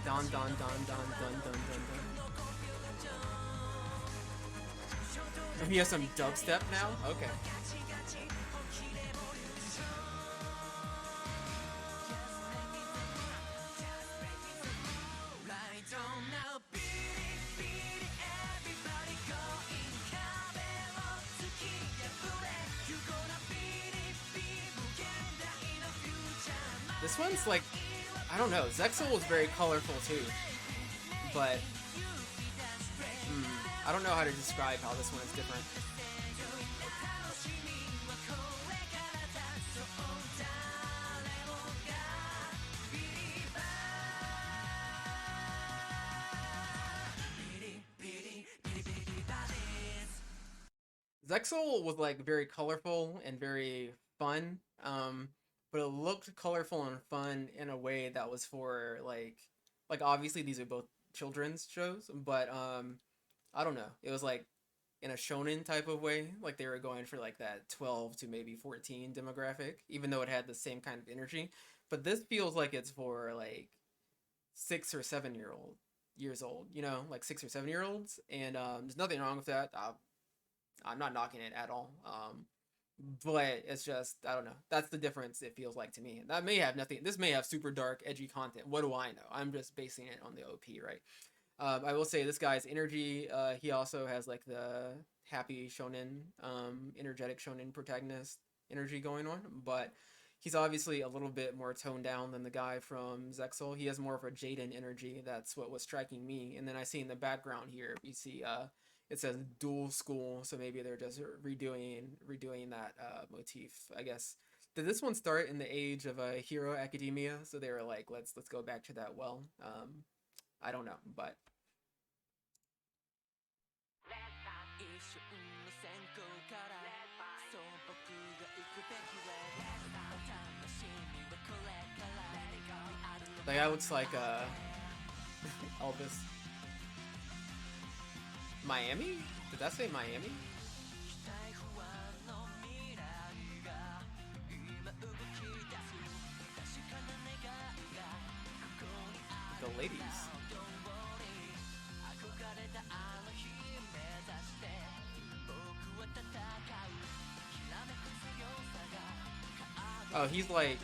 S1: Don. Maybe he has some dubstep now? Okay. This one's like, I don't know, Zexal was very colorful too, but I don't know how to describe how this one is different. Zexal was like very colorful and very fun, but it looked colorful and fun in a way that was for like obviously these are both children's shows, but I don't know. It was like in a shonen type of way, like they were going for like that 12 to maybe 14 demographic, even though it had the same kind of energy. But this feels like it's for like 6 or 7 years old, you know, like 6 or 7 year olds, and there's nothing wrong with that. I'm not knocking it at all. But it's just, I don't know. That's the difference it feels like to me. That may have nothing. This may have super dark, edgy content. What do I know? I'm just basing it on the OP, right? I will say this guy's energy. He also has like the happy shonen, energetic shonen protagonist energy going on, but he's obviously a little bit more toned down than the guy from Zexal. He has more of a Jaden energy. That's what was striking me. And then I see in the background here, you see it says dual school, so maybe they're just redoing that motif, I guess. Did this one start in the age of Hero Academia? So they were like, let's go back to that well. I don't know, but
S3: 一瞬の閃光からそう僕が行くべき way 楽しみはこれからあるの
S1: the guy looks like Elvis. Miami? Did that say Miami?
S3: 期待不安の未来が今動き出す確かな願いがここにある
S1: The ladies.
S3: Don't worry 憧れたあの日目指して僕は戦うきらめく強さが
S1: Oh, he's like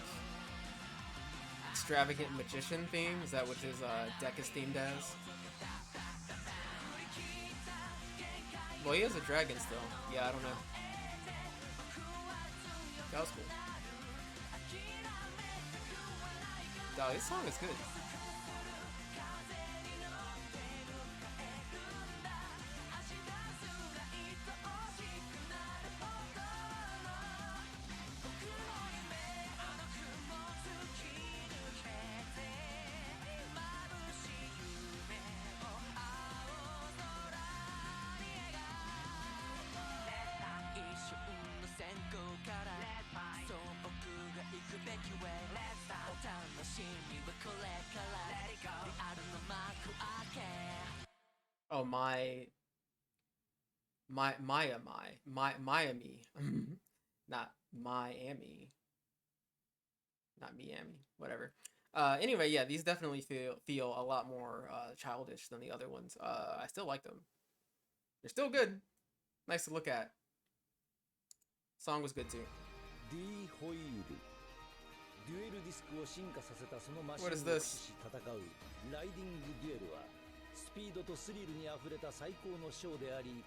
S1: extravagant magician theme. Is that what his deck is themed as? Well, he has a dragon still. Yeah, I don't know. That was cool. Dog, this song is good. Oh, Miami, not Miami, not Miami, whatever. Anyway, yeah, these definitely feel a lot more childish than the other ones. I still like them. They're still good. Nice to look at. Song was good too.
S4: D ホイールデュエルディスクを進化させたそのマシンを
S1: What is
S4: 駆
S1: this?
S4: 使し戦うライディングデュエルはスピードとスリルにあふれた最高のショーであり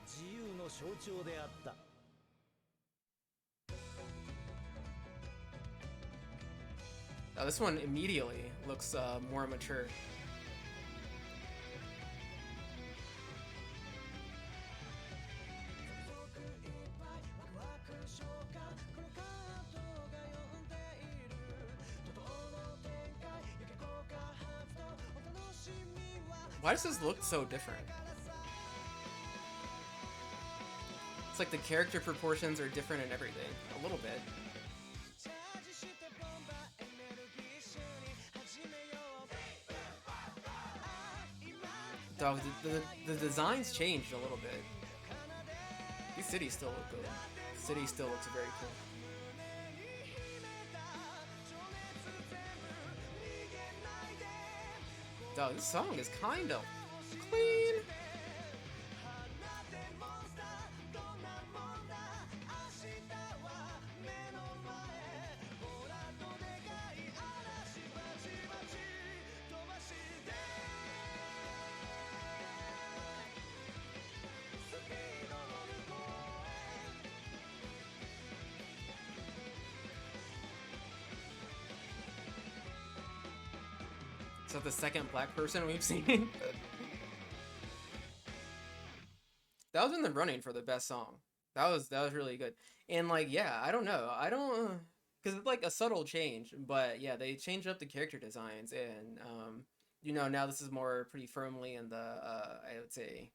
S4: 自由の象徴であった
S1: Now this one immediately looks more mature. Why does this look so different? It's like the character proportions are different in everything. A little bit. Dog, the designs changed a little bit. These cities still look good. The city still looks very cool. Dog, this song is kind of clean. So the second black person we've seen. That was in the running for the best song. That was really good. And like, yeah, I don't know. I don't because it's like a subtle change, but yeah, they changed up the character designs and you know, now this is more pretty firmly in the I would say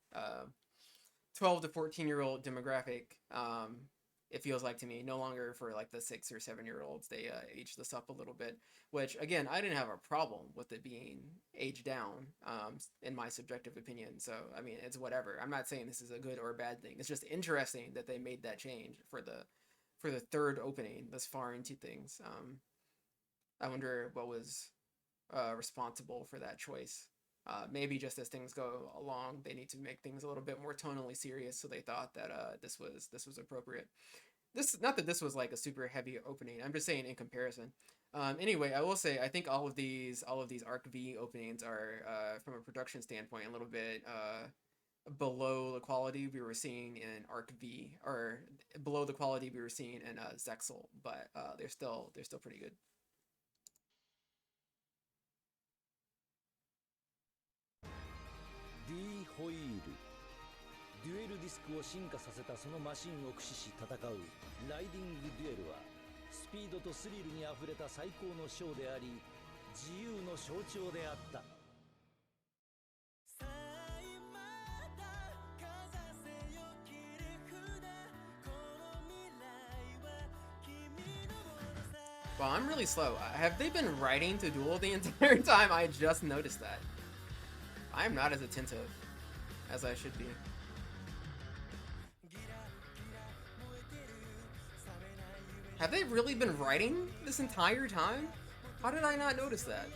S1: 12 to 14-year-old demographic. It feels like to me, no longer for like the 6 or 7 year olds. They aged this up a little bit, which again, I didn't have a problem with it being aged down, in my subjective opinion. So I mean, it's whatever. I'm not saying this is a good or a bad thing. It's just interesting that they made that change for the third opening this far into things. I wonder what was responsible for that choice. Maybe just as things go along, they need to make things a little bit more tonally serious. So they thought that this was appropriate. Not that this was like a super heavy opening. I'm just saying in comparison. Anyway, I will say I think all of these Arc V openings are from a production standpoint a little bit below the quality we were seeing in Arc V, or below the quality we were seeing in Zexal, but they're still pretty good.
S4: D ホイールデュエルディスクを進化させたそのマシンを駆使し戦うライディングデュエルはスピードとスリルにあふれた最高のショーであり自由の象徴であった。
S1: Wow, I'm really slow. Have they been writing to duel the entire time? I just noticed that. I'm not as attentive as I should be. Have they really been writing this entire time? How did I not notice that?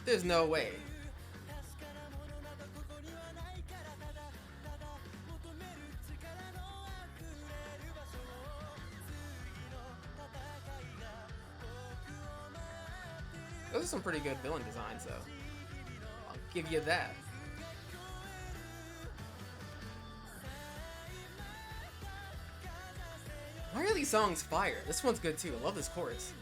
S1: There's no way. Those are some pretty good villain designs, though. I'll give you that. Why are these songs fire? This one's good too. I love this chorus.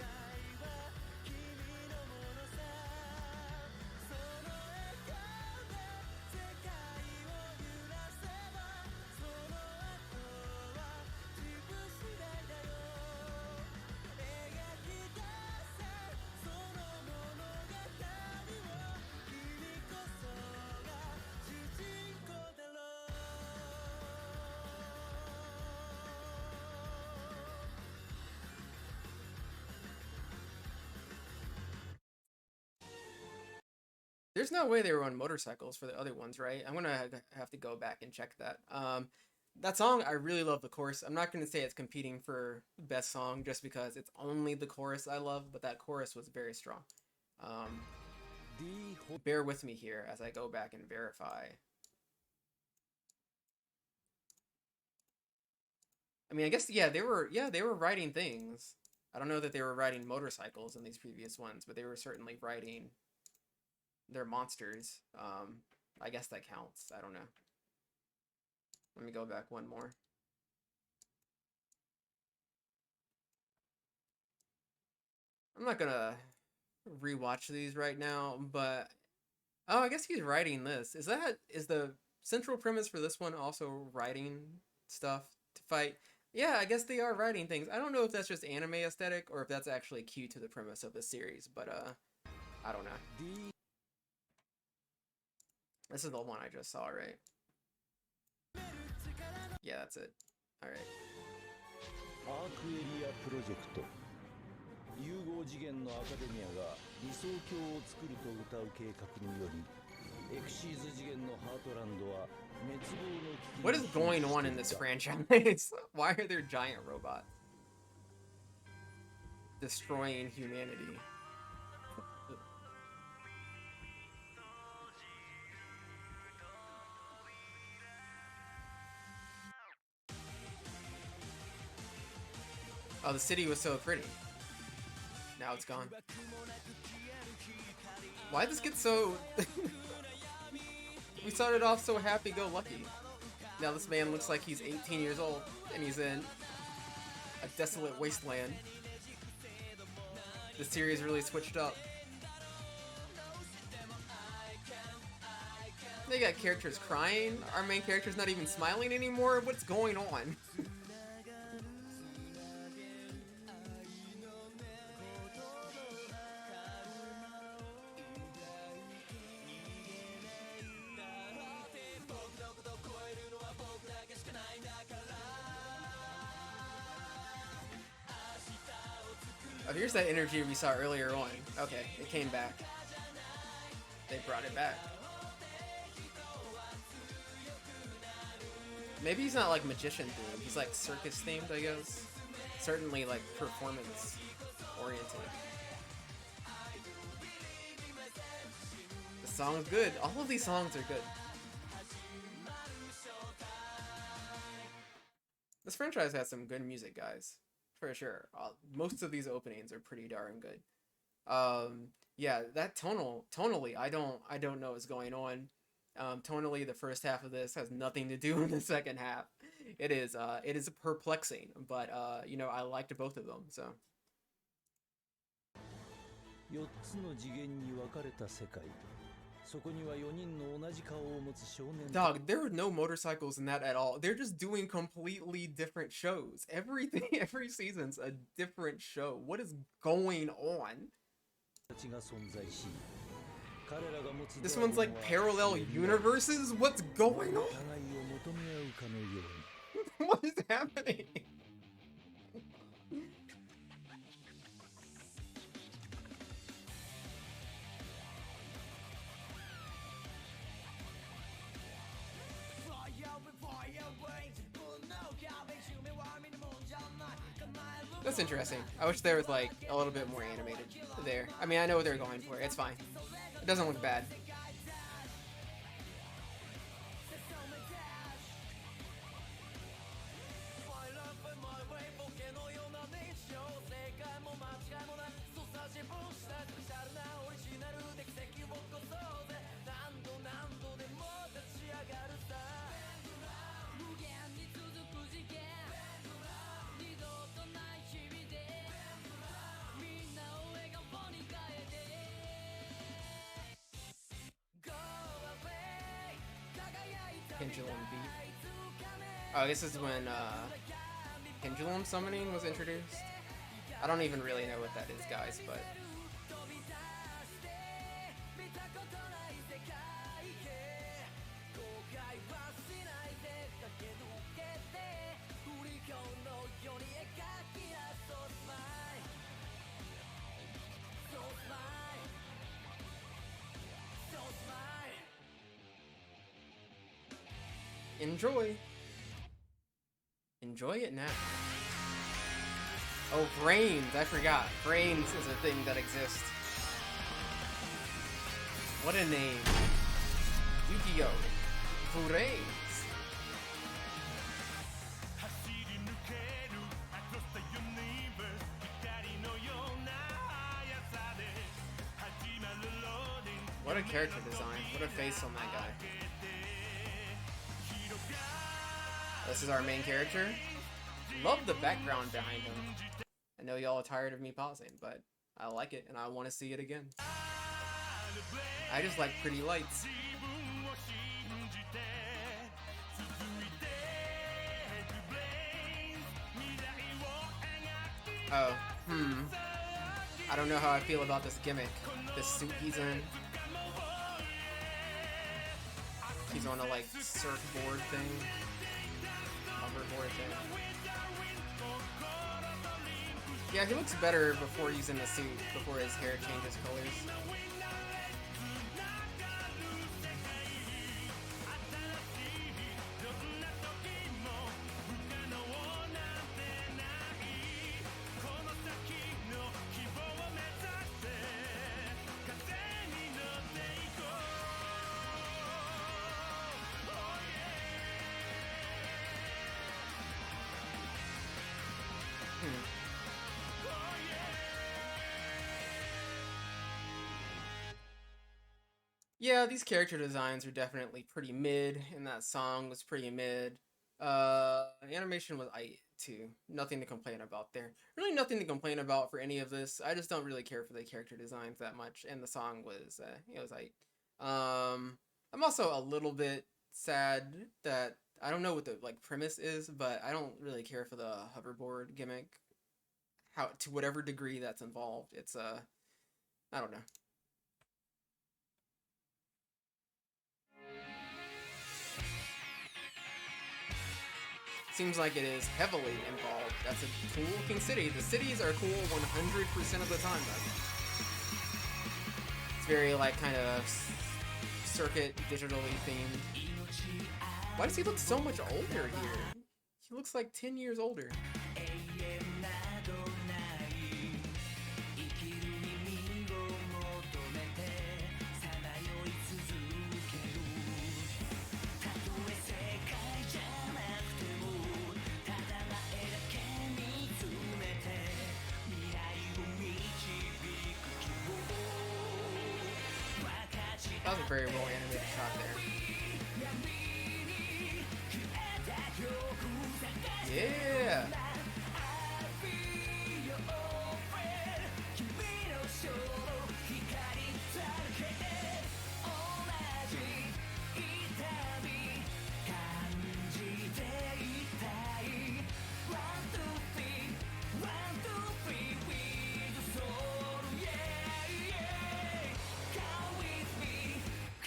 S1: There's no way they were on motorcycles for the other ones, right? I'm gonna have to go back and check that. That song, I really love the chorus. I'm not gonna say it's competing for best song just because it's only the chorus I love, but that chorus was very strong. Bear with me here as I go back and verify. I mean, I guess they were writing things. I don't know that they were riding motorcycles in these previous ones, but they were certainly riding their monsters. I guess that counts. I don't know. Let me go back one more. I'm not gonna rewatch these right now, but oh, I guess he's writing this. Is the central premise for this one also writing stuff to fight? Yeah, I guess they are writing things. I don't know if that's just anime aesthetic or if that's actually key to the premise of the series, but I don't know. This is the one I just saw, right? Yeah, that's it. Alright.
S4: アークエリアプロジェクト融合次元のアカデミアが理想郷を作ると謳う計画によりエクシーズ次元のハートランドは滅亡の危機
S1: What is going on in this franchise? Why are there giant robots destroying humanity? Oh, the city was so pretty. Now it's gone. Why does this get so... We started off so happy-go-lucky. Now this man looks like he's 18 years old, and he's in a desolate wasteland. The series really switched up. They got characters crying. Our main character's not even smiling anymore. What's going on? Oh, here's that energy we saw earlier on. Okay, it came back. They brought it back. Maybe he's not like magician themed. He's like circus themed, I guess. Certainly like performance oriented. The song's good. All of these songs are good. This franchise has some good music, guys, for sure. Most of these openings are pretty darn good. Yeah, that tonally, I don't know what's going on. Tonally, the first half of this has nothing to do with the second half. It is perplexing, but you know, I liked both of them, so.
S4: 4つの次元に分かれた世界。そこには4人の同じ顔を持つ少年。
S1: Dog, there are no motorcycles in that at all. They're just doing completely different shows. Every season's a different show. What is going on? This one's like parallel universes? What's going on? What is happening? That's interesting. I wish there was like a little bit more animated there. I mean, I know what they're going for. It's fine. It doesn't look bad. Pendulum beat. Oh, this is when pendulum summoning was introduced. I don't even really know what that is, guys, but enjoy. Enjoy it now. Oh, brains. I forgot. Brains is a thing that exists. What a name. Yu-Gi-Oh! Brains. What a character design. What a face on that guy. This is our main character. Love the background behind him. I know y'all are tired of me pausing, but I like it and I want to see it again. I just like pretty lights. Oh, I don't know how I feel about this gimmick. This suit he's in. He's on a like surfboard thing. Hoverboard thing. Yeah, he looks better before he's in the suit, before his hair changes colors. Yeah, these character designs are definitely pretty mid, and that song was pretty mid. Animation was aight too. Nothing to complain about there. Really nothing to complain about for any of this. I just don't really care for the character designs that much, and the song was, it was aight. I'm also a little bit sad that, I don't know what the, like, premise is, but I don't really care for the hoverboard gimmick. How, to whatever degree that's involved. It's, I don't know. seems like it is heavily involved. That's a cool looking city. The cities are cool 100% of the time, though. It's very, like, kind of circuit digitally themed. Why does he look so much older here? He looks like 10 years older. That was a very well animated shot there. Yeah!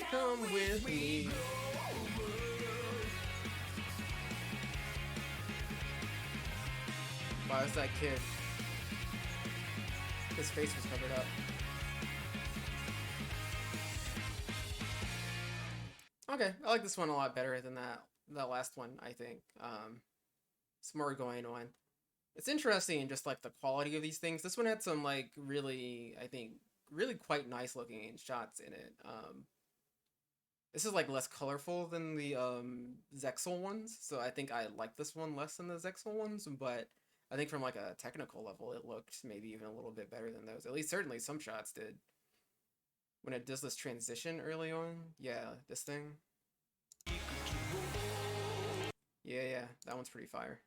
S1: Come with me. Why was that kid? His face was covered up. Okay, I like this one a lot better than that last one, I think. It's more going on. It's interesting, just like the quality of these things. This one had some like really, I think, really quite nice looking shots in it. This is like less colorful than the Zexal ones, so I think I like this one less than the Zexal ones, but I think from like a technical level it looked maybe even a little bit better than those. At least certainly some shots did. When it does this transition early on, yeah, this thing. Yeah, that one's pretty fire.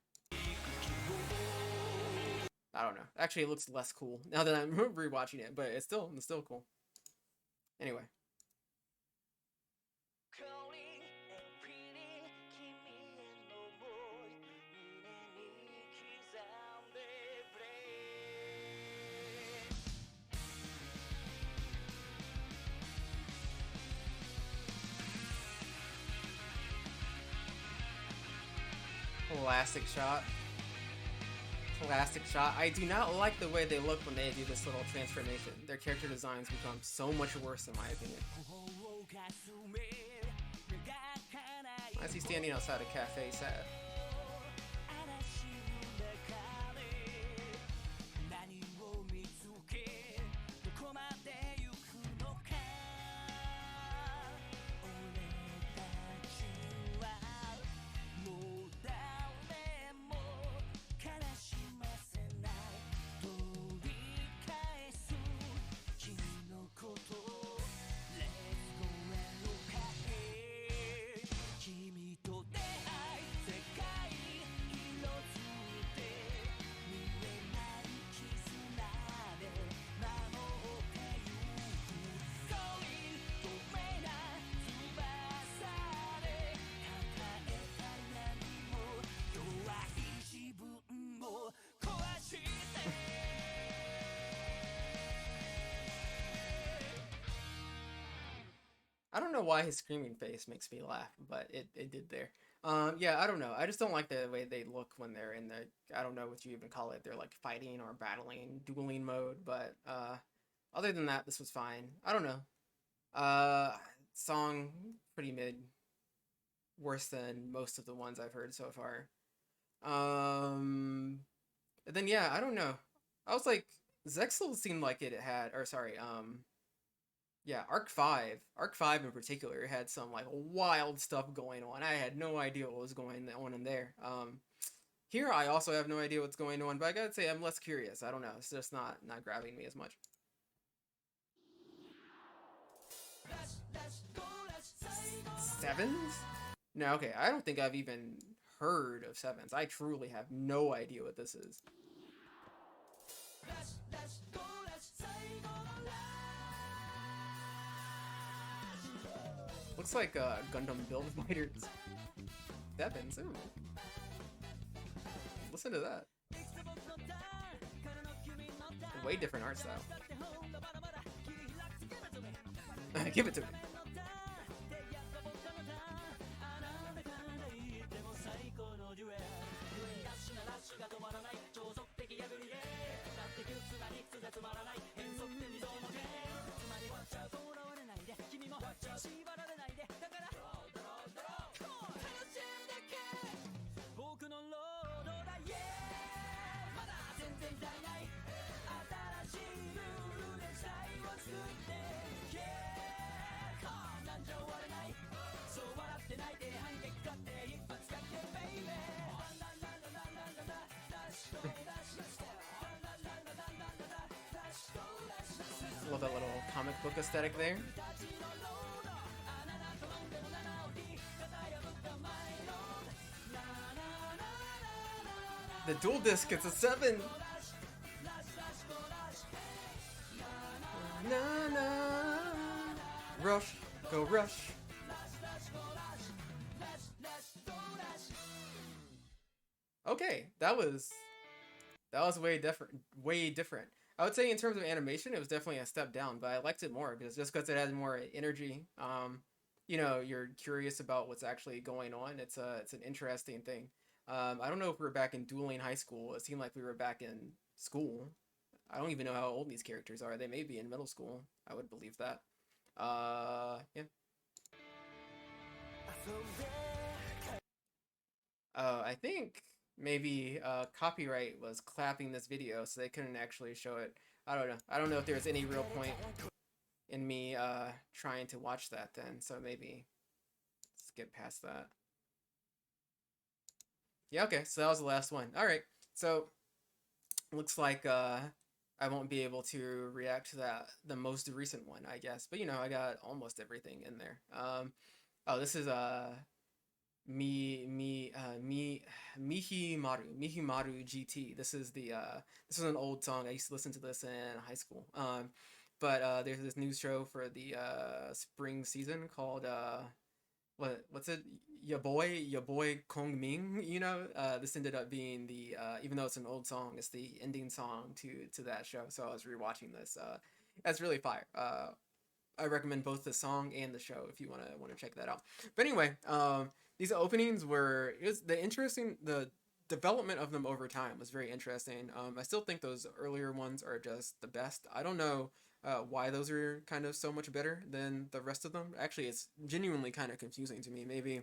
S1: I don't know. Actually, it looks less cool now that I'm rewatching it, but it's still cool. Anyway. Classic shot. Classic shot. I do not like the way they look when they do this little transformation. Their character designs become so much worse in my opinion. Why is he standing outside a cafe sad? I don't know why his screaming face makes me laugh, but it did there. Yeah, I don't know. I just don't like the way they look when they're in the, I don't know what you even call it. They're like fighting or battling, dueling mode, but other than that, this was fine. I don't know. Song, pretty mid. Worse than most of the ones I've heard so far. And then, yeah, I don't know. I was like, Zexal seemed like it had, or sorry, yeah, Arc 5 in particular had some like wild stuff going on. I had no idea what was going on in there. Here I also have no idea what's going on, but I gotta say I'm less curious. I don't know. It's just not grabbing me as much. Sevens? No, okay. I don't think I've even heard of Sevens. I truly have no idea what this is. Looks like Gundam Build Fighters. Sevens, ooh. Listen to that. Way different art style. Give it to me. Love that little comic book aesthetic there. The dual disc, it's a 7. Na na. Rush, go rush. Okay, that was way different. Way different. I would say in terms of animation, it was definitely a step down, but I liked it more because it had more energy. You know, you're curious about what's actually going on. It's an interesting thing. I don't know if we were back in Dueling High School. It seemed like we were back in school. I don't even know how old these characters are. They may be in middle school. I would believe that. Yeah. I think maybe copyright was clapping this video, so they couldn't actually show it. I don't know. I don't know if there's any real point in me trying to watch that then, so maybe skip past that. Yeah, okay, so that was the last one. Alright, so looks like I won't be able to react to the most recent one, I guess. But you know, I got almost everything in there. Oh, this is Mihimaru GT. This is an old song. I used to listen to this in high school. But there's this news show for the spring season called what's it? Ya boy Kong Ming. You know, this ended up being the even though it's an old song, it's the ending song to that show. So I was rewatching this. That's really fire. I recommend both the song and the show if you wanna check that out. But anyway, these openings were the development of them over time was very interesting. I still think those earlier ones are just the best. I don't know why those are kind of so much better than the rest of them. Actually, it's genuinely kind of confusing to me. Maybe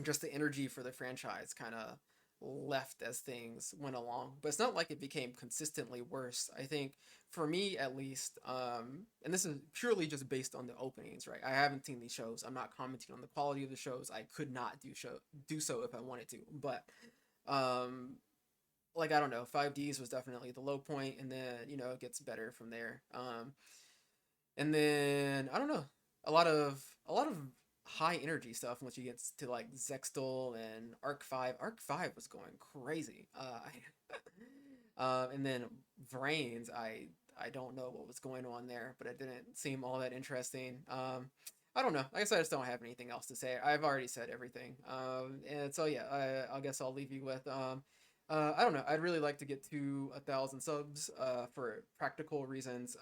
S1: just the energy for the franchise kind of left as things went along, but it's not like it became consistently worse. I think for me at least, and this is purely just based on the openings, right? I haven't seen these shows. I'm not commenting on the quality of the shows. I could not do so if I wanted to, but like I don't know, 5Ds was definitely the low point, and then you know it gets better from there. And then I don't know, a lot of high energy stuff once you get to like Zextal and Arc 5. Arc 5 was going crazy. And then Vrains, I don't know what was going on there, but it didn't seem all that interesting. I don't know. I guess I just don't have anything else to say. I've already said everything. And so yeah, I guess I'll leave you with I don't know. I'd really like to get to 1,000 subs for practical reasons.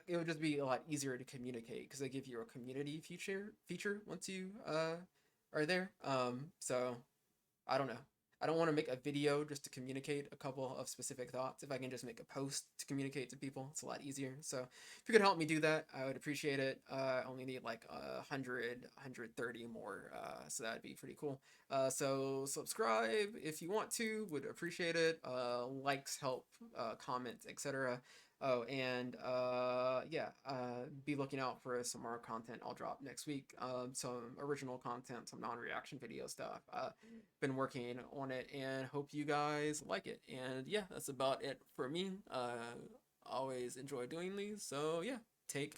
S1: It would just be a lot easier to communicate because they give you a community feature once you are there. So I don't know. I don't want to make a video just to communicate a couple of specific thoughts. If I can just make a post to communicate to people, it's a lot easier. So if you could help me do that, I would appreciate it. I only need like 130 more, so that'd be pretty cool. So subscribe if you want to, would appreciate it. Likes help, comments, etc. Oh, and yeah, be looking out for some more content I'll drop next week. Some original content, some non-reaction video stuff. Been working on it and hope you guys like it. And yeah, that's about it for me. Always enjoy doing these. So yeah, take